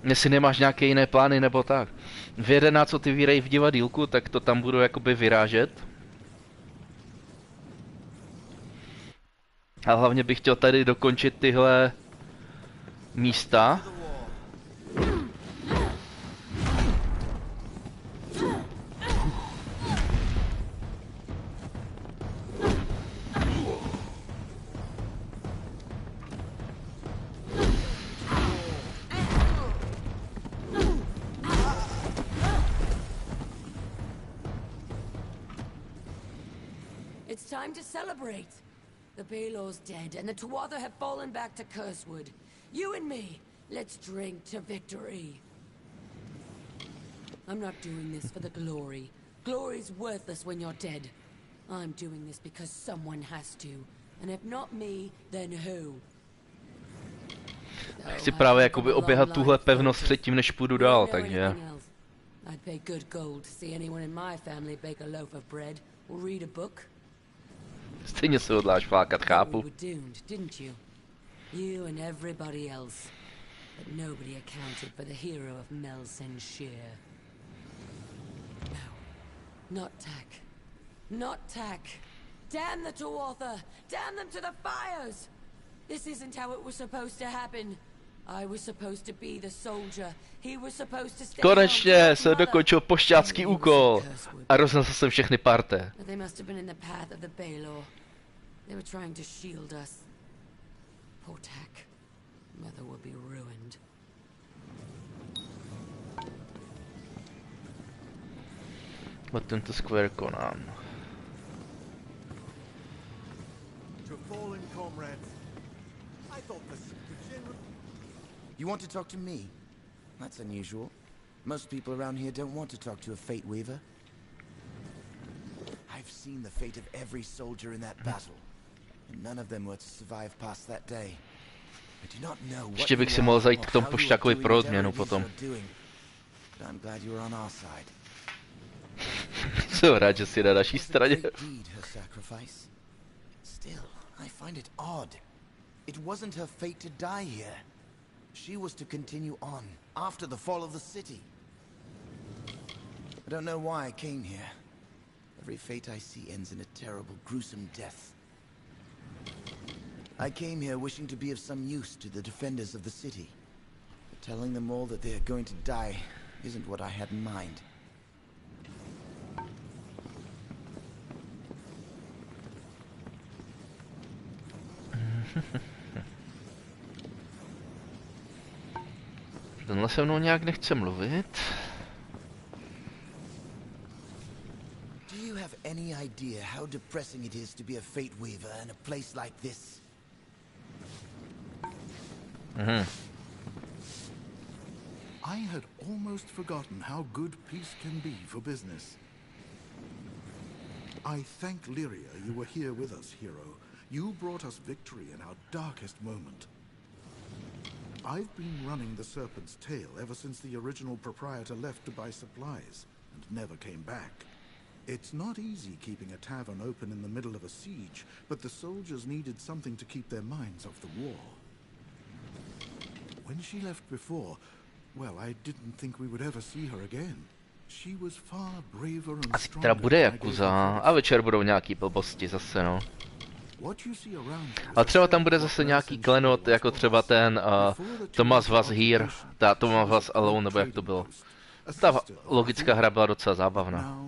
A: Jestli nemáš nějaké jiné plány nebo tak. V 11 otevírají v divadýlku, tak to tam budu jakoby vyrážet. A hlavně bych chtěl tady dokončit tyhle místa.
N: It's time to celebrate. The Balor's dead, and the Tuatha have fallen back to Cursewood. You and me, let's drink to victory. I'm not doing this for the glory. Glory's worthless when you're dead. I'm doing this because someone has to. And if not me, then who?
A: Chci právě jakoby oběhat tuhle pevnost předtím, než půjdu dál, takže...
N: I'd pay good gold to see anyone in my family bake a loaf of bread or read a book.
A: Stejně se hodláš flákat, chápu.
N: You and everybody else. But nobody accounted for the hero of Mel Senshir. No. Not Tak. Not Tak. Damn the Tuatha! Damn them to the fires! This isn't how it was supposed to happen. I was supposed to be the soldier. He was supposed to stay.
A: Konečně se dokončil pošťácký úkol a roznesl jsem všechny parte.
N: They must have been in the path of the Balor. They were trying to shield us. Poor Tak. Mother will be ruined.
A: What tento square konám?
C: To fallen comrades. I thought the general...
O: You want to talk to me? That's unusual. Most people around here don't want to talk to a Fate Weaver. I've seen the fate of every soldier in that battle, and none of them were to survive past that day. I do not know what
A: Ještě bych si mohl zajít k tomu pošťákovi pro odměnu potom.
O: But I'm glad you're on our side.
A: Jsem rád, že jsi na naší straně.
O: Still, I find it odd. It wasn't her fate to die here. She was to continue on after the fall of the city. I don't know why I came here. Every fate I see ends in a terrible, gruesome death. I came here wishing to be of some use to the defenders of the city. But telling them all that they are going to die isn't what I had in mind.
A: Tenhle se mnou nějak nechce mluvit.
O: Do you have any idea how depressing it is to be a Fate Weaver in a place like this?
B: I had almost forgotten how good peace can be for business. I thank Lyria you were here with us, hero. You brought us victory in our darkest moment. I've been running the Serpent's Tail ever since the original proprietor left to buy supplies, and never came back. It's not easy keeping a tavern open in the middle of a siege, but the soldiers needed something to keep their minds off the war. When she left before, well, I didn't think we would ever see her again. She was far braver and
A: asi teda bude Yakuza a večer budou nějaký blbosti zase, no. A třeba tam bude zase nějaký klenot, jako třeba ten Thomas Was Here, Thomas Was Alone, nebo jak to bylo. Ta logická hra byla docela zábavná.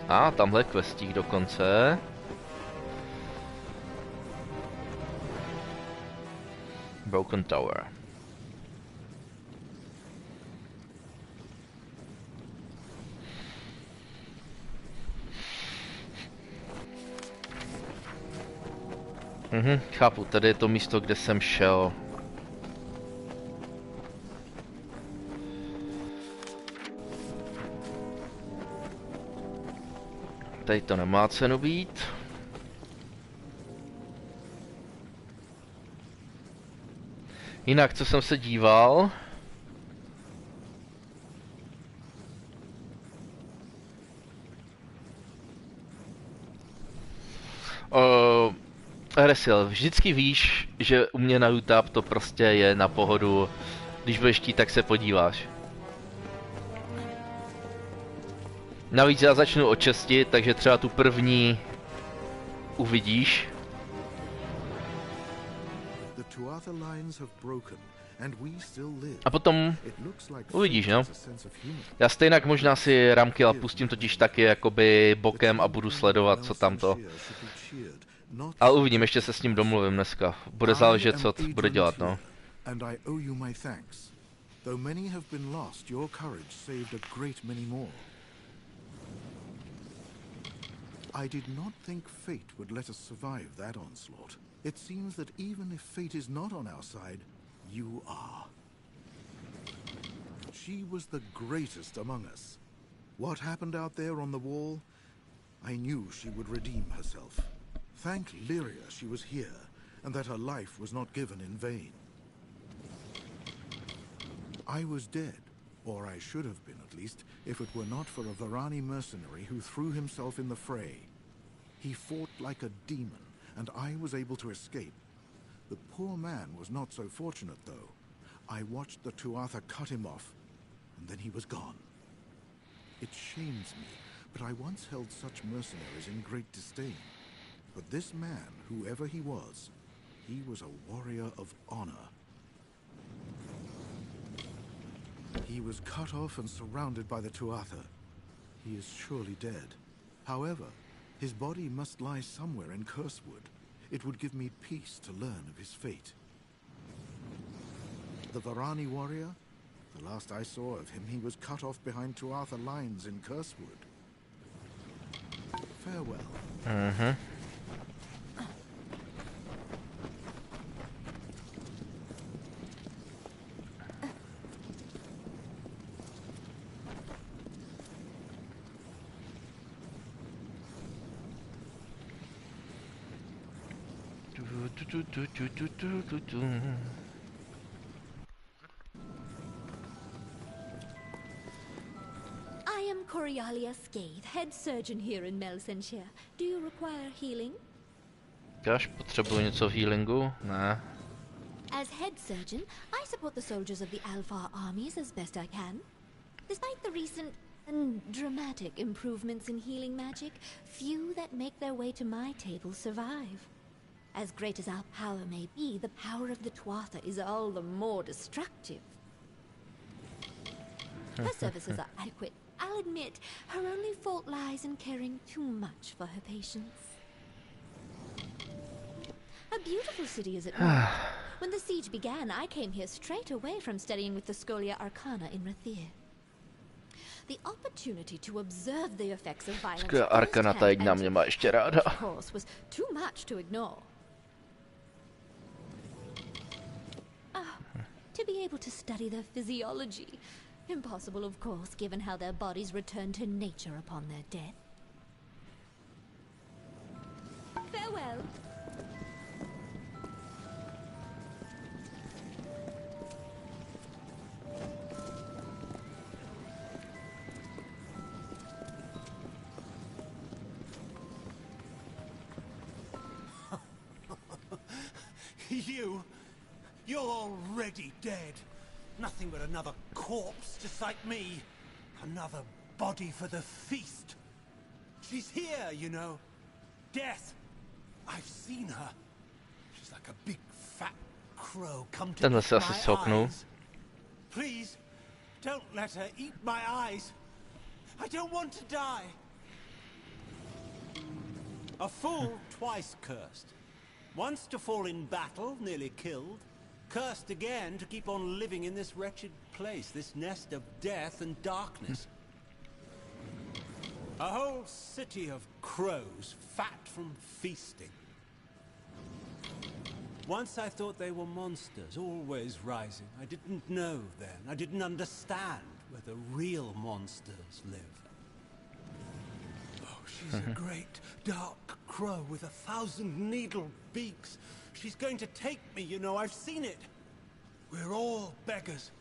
A: A tamhle questík dokonce. Broken Tower. Chápu, tady je to místo, kde jsem šel. Tady to nemá cenu být. Jinak, co jsem se díval... Resil, vždycky víš, že u mě na YouTube to prostě je na pohodu Když budeš chtít, tak se podíváš. Navíc já začnu od 6, takže třeba tu první uvidíš. A potom uvidíš, no. Já stejnak možná si Ramkila pustím totiž taky jakoby bokem a budu sledovat, co tam to. Ale uvidím, ještě se s ním domluvím dneska. Bude záležet, co bude dělat, no.
B: I did not think fate would let us survive that onslaught. It seems that even if fate is not on our side, you are. She was the greatest among us. What happened out there on the wall? I knew she would redeem herself. Thank Lyria she was here, and that her life was not given in vain. I was dead, or I should have been at least, if it were not for a Varani mercenary who threw himself in the fray. He fought like a demon, and I was able to escape. The poor man was not so fortunate, though. I watched the Tuatha cut him off, and then he was gone. It shames me, but I once held such mercenaries in great disdain. But this man, whoever he was a warrior of honor. He was cut off and surrounded by the Tuatha. He is surely dead. However, his body must lie somewhere in Cursewood. It would give me peace to learn of his fate. The Varani warrior? The last I saw of him, he was cut off behind Tuatha lines in Cursewood. Farewell.
A: Mm-hmm.
P: I am Corialia Scathe, head surgeon here in Melsenshire. Do you require healing?
A: Kaž potřebuji něco v healingu? Ne.
P: As head surgeon, I support the soldiers of the Alpha armies as best I can. Despite the recent and dramatic improvements in healing magic, few that make their way to my table survive. As great as our power may be, the power of the Tuatha is all the more destructive. Her services are adequate. I'll admit, her only fault lies in caring too much for her patients. A beautiful city is it not? When the siege began, I came here straight away from studying with the Scholia Arcana in Rathir. The opportunity to observe the effects of violence firsthand, of course, was too much to ignore. To be able to study their physiology. Impossible, of course, given how their bodies return to nature upon their death. Farewell.
I: You're already dead. Nothing but another corpse just like me. Another body for the feast. She's here, you know. Death. I've seen her. She's like a big fat crow come to eat my eyes. Please, don't let her eat my eyes. I don't want to die. A fool twice cursed. Once to fall in battle, nearly killed. Cursed again to keep on living in this wretched place, this nest of death and darkness. A whole city of crows, fat from feasting. Once I thought they were monsters, always rising. I didn't know then. I didn't understand where the real monsters live. Oh, she's a great, dark crow with 1,000 needle beaks. She's going to take me, you know, I've seen it. We're all beggars.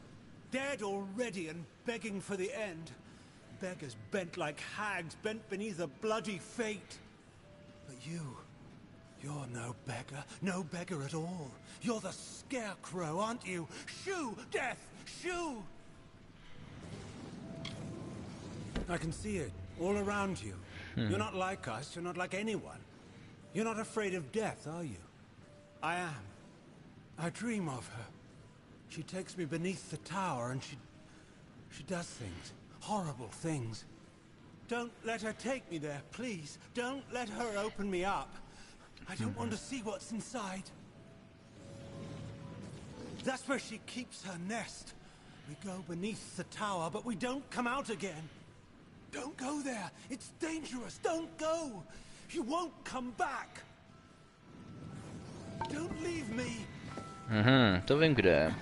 I: Dead already and begging for the end. Beggars bent like hags, bent beneath a bloody fate. But you're no beggar at all. You're the scarecrow, aren't you? Shoo, death! shoe! I can see it all around you. You're not like us, you're not like anyone. You're not afraid of death, are you? I am. I dream of her. She takes me beneath the tower and she does things. Horrible things. Don't let her take me there, please. Don't let her open me up. I don't want to see what's inside. That's where she keeps her nest. We go beneath the tower, but we don't come out again. Don't go there. It's dangerous. Don't go. You won't come back. Don't leave me.
A: To vím kde.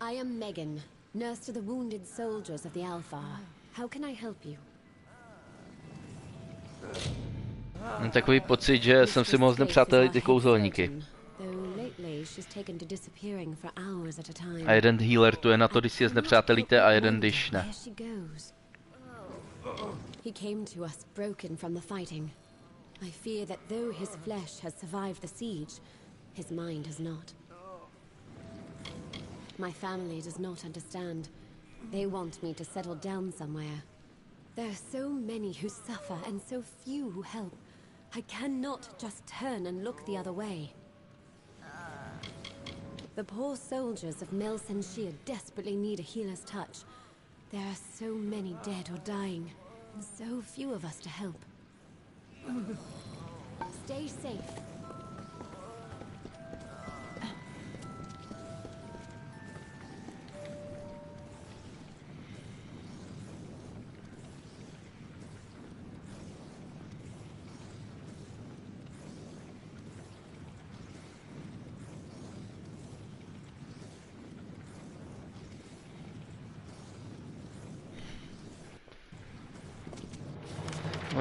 Q: I am Megan, nurse to the wounded soldiers of the Alfar. How can I help you?
A: Mám takový pocit, že jsem si mohl znepřátelit ty kouzelníky. A jeden healer tu je na to, když si je znepřátelíte, a jeden když ne.
Q: He came to us broken from the fighting. I fear that though his flesh has survived the siege, his mind has not. My family does not understand. They want me to settle down somewhere. There are so many who suffer and so few who help. I cannot just turn and look the other way. The poor soldiers of Mel Senshir desperately need a healer's touch. There are so many dead or dying, and so few of us to help. Stay safe.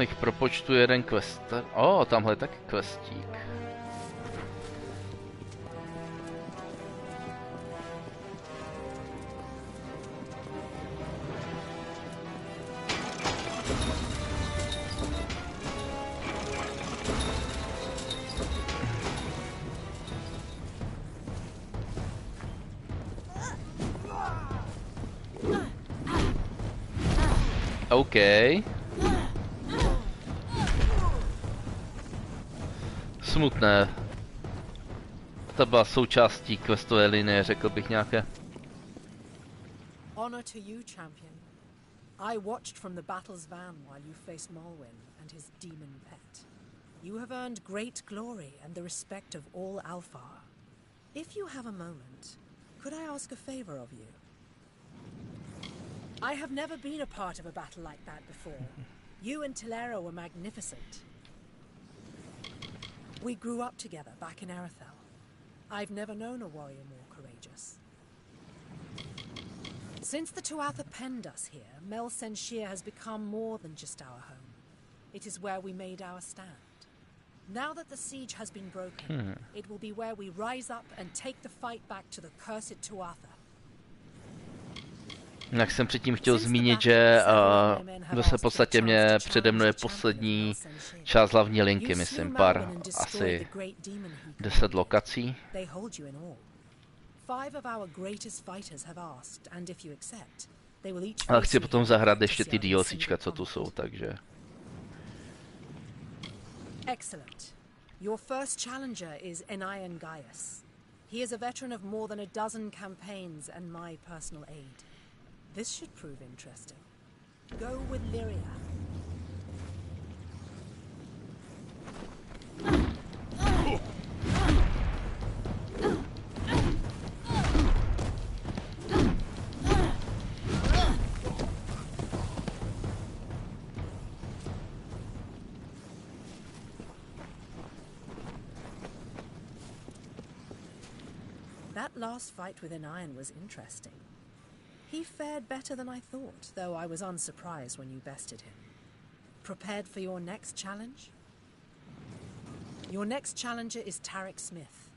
A: Jich propočtu jeden quest. Tamhle taky questík. OK. Smutné. To byla součástí questové linie, řekl bych nějaké.
J: Honor to you, champion. I watched from the battle's van while you faced Malwyn and his demon pet. You have earned great glory and the respect of all Alfar. If you have a moment, could I ask a favor of you? I have never been a part of a battle like that before. You and Telera were magnificent. We grew up together back in Arethel. I've never known a warrior more courageous. Since the Tuatha penned us here, Mel Senshir has become more than just our home. It is where we made our stand. Now that the siege has been broken, it will be where we rise up and take the fight back to the cursed Tuatha.
A: Jak jsem předtím chtěl zmínit, že v podstatě mě přede mnou je poslední část hlavní linky, myslím, asi 10 lokací. Ale chci potom zahrát ještě ty DLCčka, co tu jsou, takže...
J: Excellent. Your first challenger is Enion Gaius. He is a veteran of more than a dozen campaigns and my personal aid. This should prove interesting. Go with Lyria. That last fight with Enion was interesting. He fared better than I thought, though I was unsurprised when you bested him. Prepared for your next challenge? Your next challenger is Tarek Smith.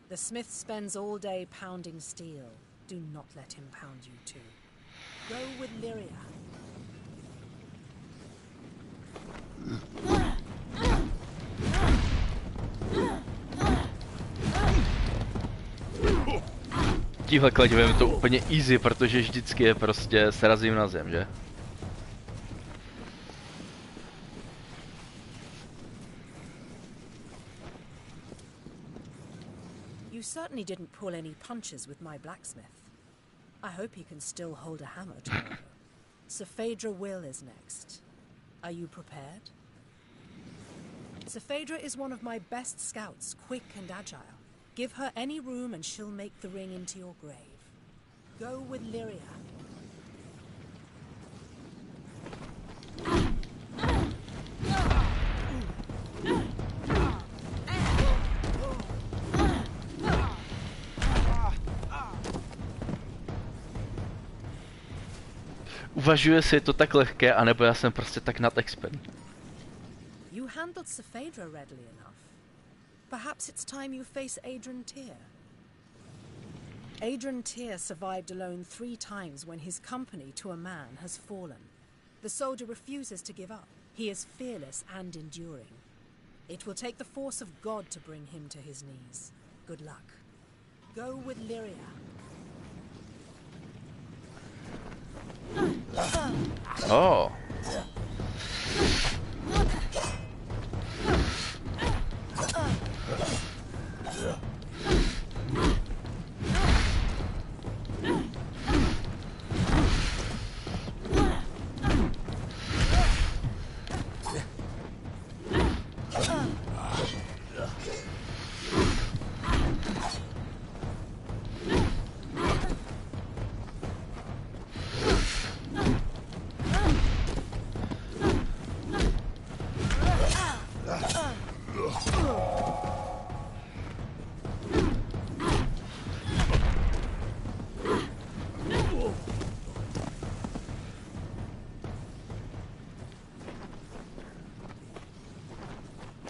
J: The Smith spends all day pounding steel. Do not let him pound you too. Go with Lyria.
A: tímhle kladivem je to úplně easy, protože vždycky je prostě srazím na zem, že?
J: You certainly didn't pull any punches with my blacksmith. I hope he can still hold a hammer tomorrow. Sir Phaedra Will is next. Are you prepared? Sir Phaedra is one of my best scouts, quick and agile. Give her any room and she'll make the ring into your grave. Go with Lyria.
A: Uvažuje si, je to tak lehké, anebo já jsem prostě tak nad expert.
J: You handled Sir Phaedra readily enough. Perhaps it's time you face Adrian Tyr. Adrian Tyr survived alone 3 times when his company to a man has fallen. The soldier refuses to give up. He is fearless and enduring. It will take the force of God to bring him to his knees. Good luck. Go with Lyria.
A: Oh.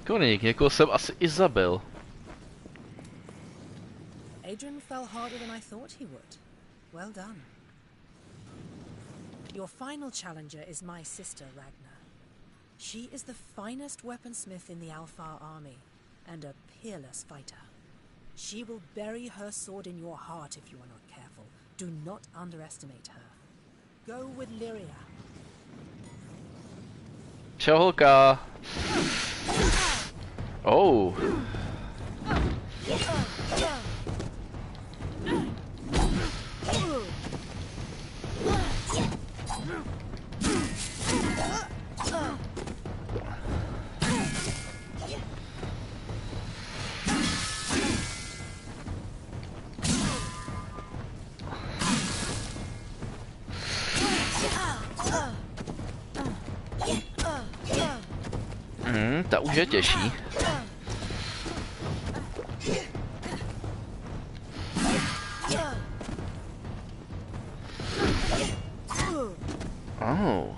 A: Koník, někoho jsem asi i zabil.
J: Adrian fell harder than I thought he would. Well done. Your final challenger is my sister, Ragnar. She is the finest weaponsmith in the Alfar army, and a peerless fighter. She will bury her sword in your heart if you are not careful. Do not underestimate her. Go with Lyria.
A: Čau, holka. Oh. Ta už je těžší. Oh.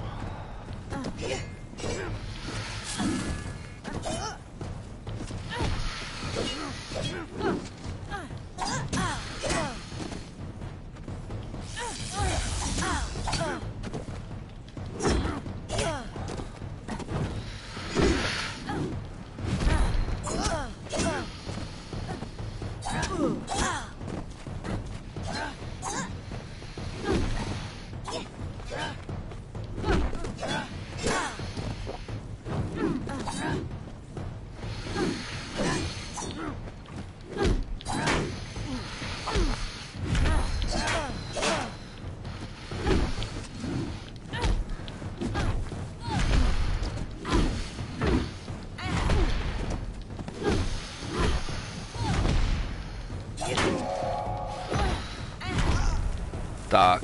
A: Tak.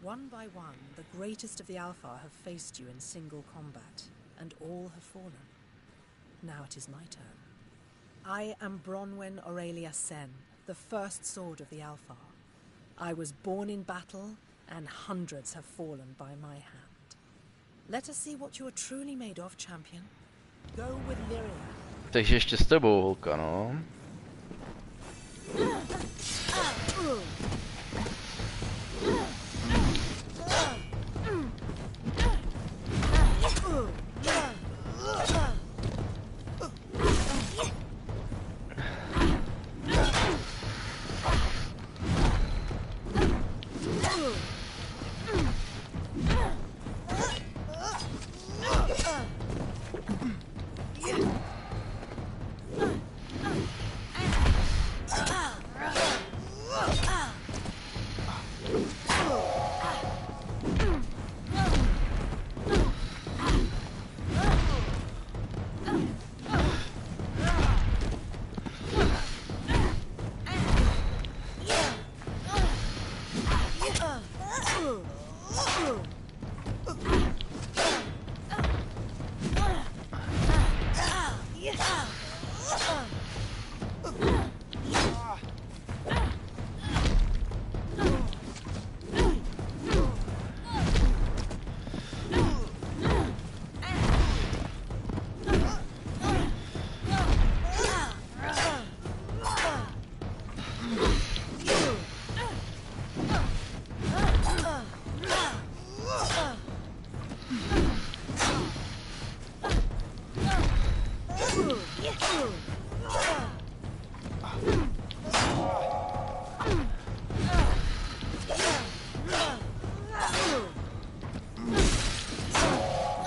J: One by one, the greatest of the Alfar have faced you in single combat, and all have fallen. Now it is my turn. I am Bronwyn Aurelia Sen, the first sword of the Alfar. I was born in battle, and hundreds have fallen by my hand. Let us see what you are truly made of, champion. Go with Lyria.
A: Takže ještě s tebou, holka, no.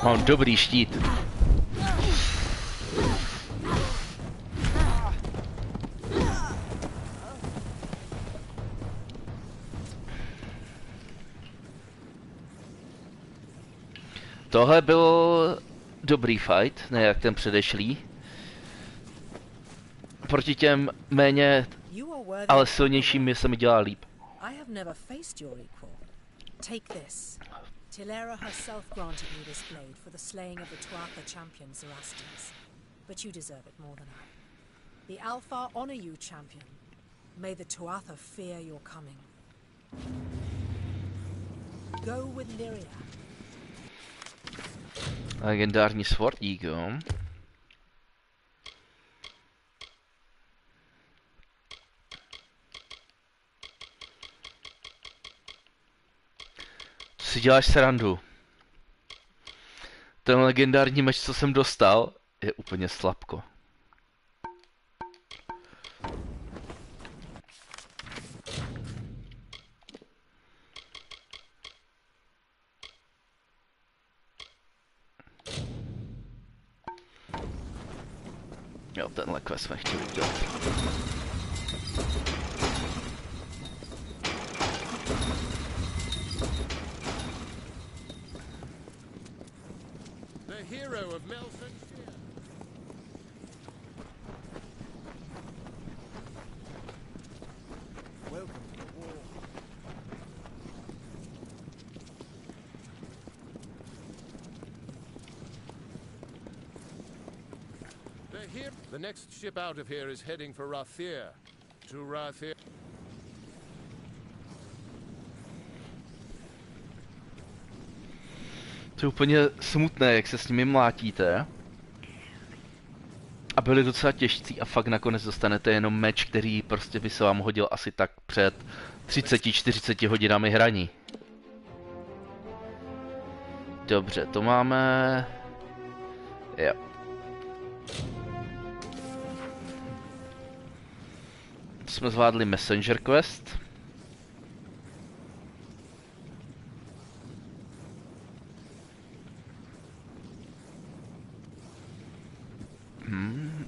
A: Mám dobrý štít. Tohle byl dobrý fight, ne jak ten předešlý. Proti těm méně, ale silnějším se mi dělá líp.
J: I have never faced your equal. Take this. Tilera herself granted me this blade for the slaying of the Tuatha champion Zerastes. But you deserve it more than I. The Alpha honor you, champion. May the Tuatha fear your coming. Go with Lyria.
A: Legendární svordík, jo. Co si děláš srandu? Ten legendární meč, co jsem dostal, je úplně slabko. Jo, tenhle quest jsme chtěli dělat.
B: The hero of Melsenshire.
C: Welcome to the war.
B: The next ship out of here is heading for Rathir. To Rathir.
A: To je úplně smutné, jak se s nimi mlátíte. A byli docela těžcí a fakt nakonec dostanete jenom meč, který prostě by se vám hodil asi tak před 30-40 hodinami hraní. Dobře, to máme... Jo. Jsme zvládli Messenger Quest.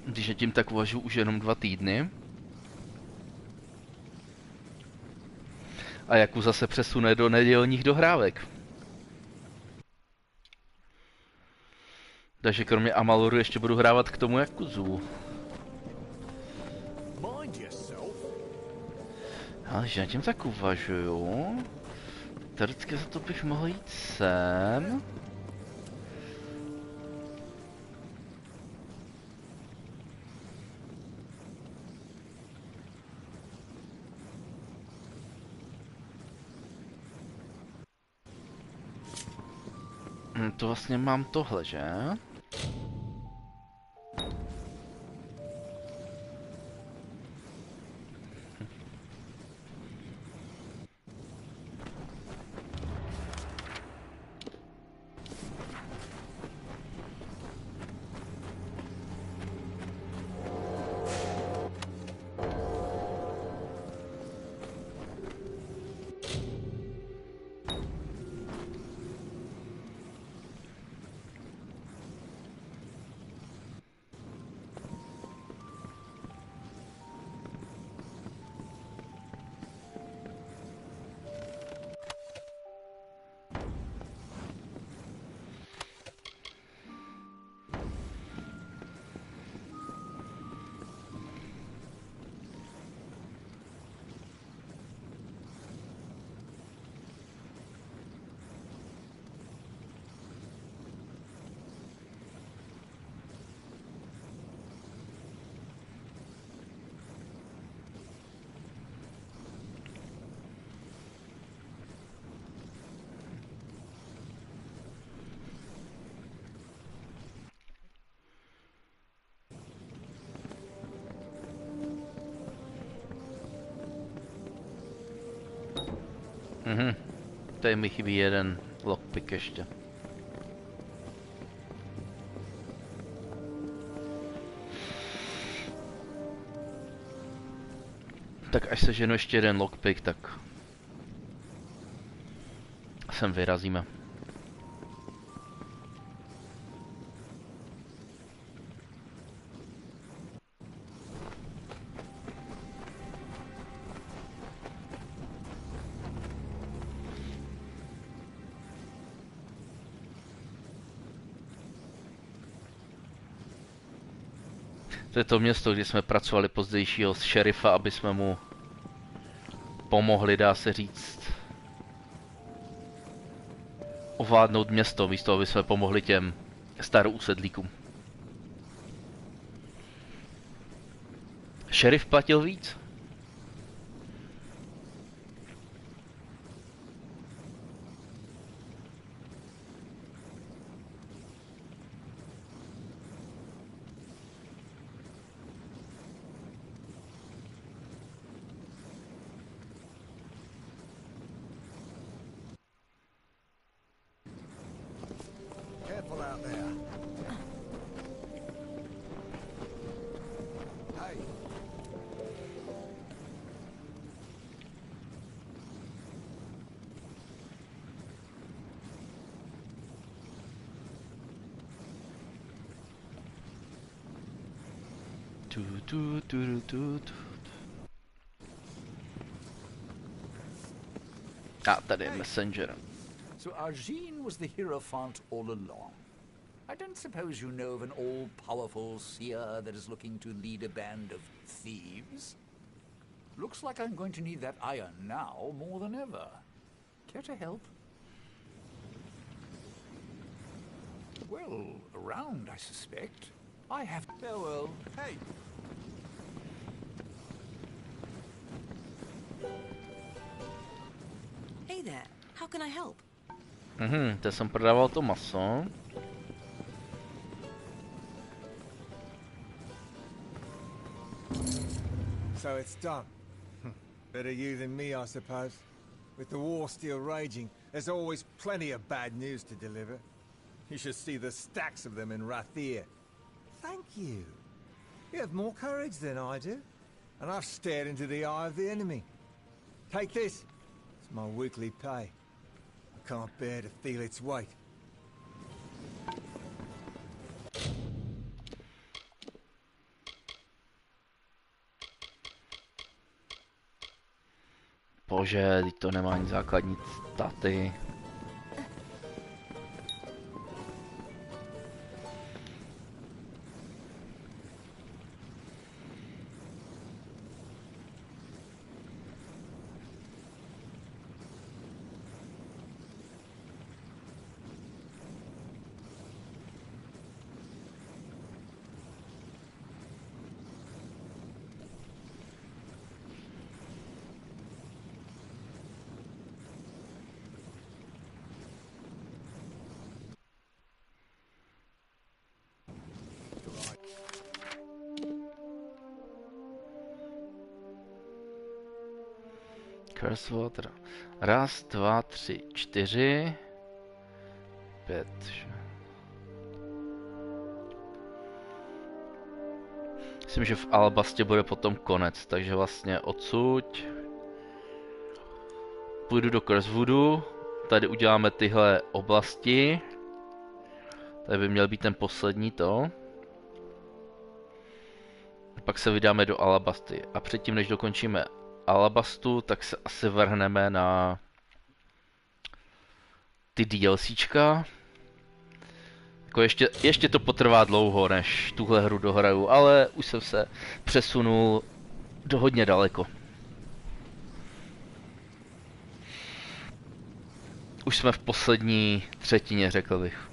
A: Když je tím tak uvažuji už jenom 2 týdny. A Jaku zase přesune do nedělních dohrávek. Takže kromě Amaluru ještě budu hrávat k tomu Jakuzu. Ale že já tím tak uvažuju. Teoreticky za to bych mohl jít sem. To vlastně mám tohle, že? Tady mi chybí jeden lockpick ještě. Tak až seženu ještě jeden lockpick, tak sem vyrazíme. To je to město, kde jsme pracovali pozdějšího šerifa, aby jsme mu pomohli, dá se říct, ovládnout město, místo aby jsme pomohli těm starousedlíkům. Šerif platil víc? A tady je messenger.
R: So Argene was the Hierophant all along. I don't suppose you know of an all-powerful seer that is looking to lead a band of thieves? Looks like I'm going to need that iron now more than ever. Care to help? Well, around, I suspect. I have... Farewell. Hey!
K: Hey there. How can I help?
A: To jsem prodával to maso.
L: So it's done. Better you than me, I suppose. With the war still raging, there's always plenty of bad news to deliver. You should see the stacks of them in Rathir. Thank you. You have more courage than I do. And I've stared into the eye of the enemy. Take this. It's my weekly pay. I can't bear to feel its weight.
A: Bože, teď to nemá ani základní staty. Curse Water. Raz, dva, tři, čtyři, pět. Myslím, že v Alabastě bude potom konec, takže vlastně odsud půjdu do Cursewoodu, tady uděláme tyhle oblasti, tady by měl být ten poslední to. Pak se vydáme do Alabasty a předtím, než dokončíme Alabastu, tak se asi vrhneme na ty DLCčka. Jako ještě to potrvá dlouho, než tuhle hru dohraju, ale už jsem se přesunul do hodně daleko. Už jsme v poslední třetině, řekl bych.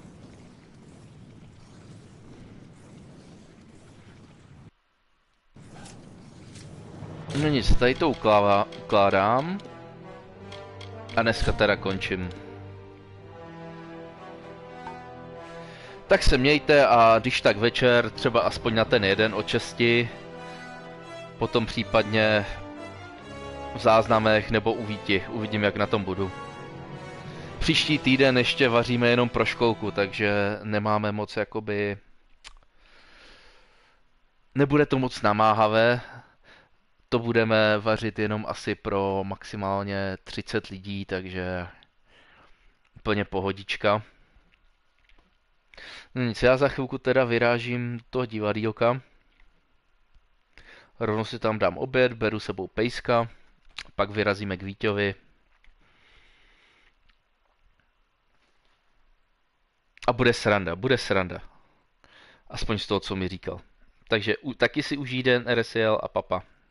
A: No nic, tady to ukládám. A dneska teda končím. Tak se mějte a když tak večer, třeba aspoň na ten jeden od 6. Potom případně v záznamech nebo u Víti. Uvidím, jak na tom budu. Příští týden ještě vaříme jenom pro školku, takže nemáme moc jakoby... Nebude to moc namáhavé. to budeme vařit jenom asi pro maximálně 30 lidí, takže úplně pohodička. No nic, já za chvilku teda vyrážím do toho divadýlka. Rovnou si tam dám oběd, beru sebou pejska, pak vyrazíme k Víťovi. A bude sranda, bude sranda. Aspoň z toho, co mi říkal. Takže taky si užij den, RSL a papa.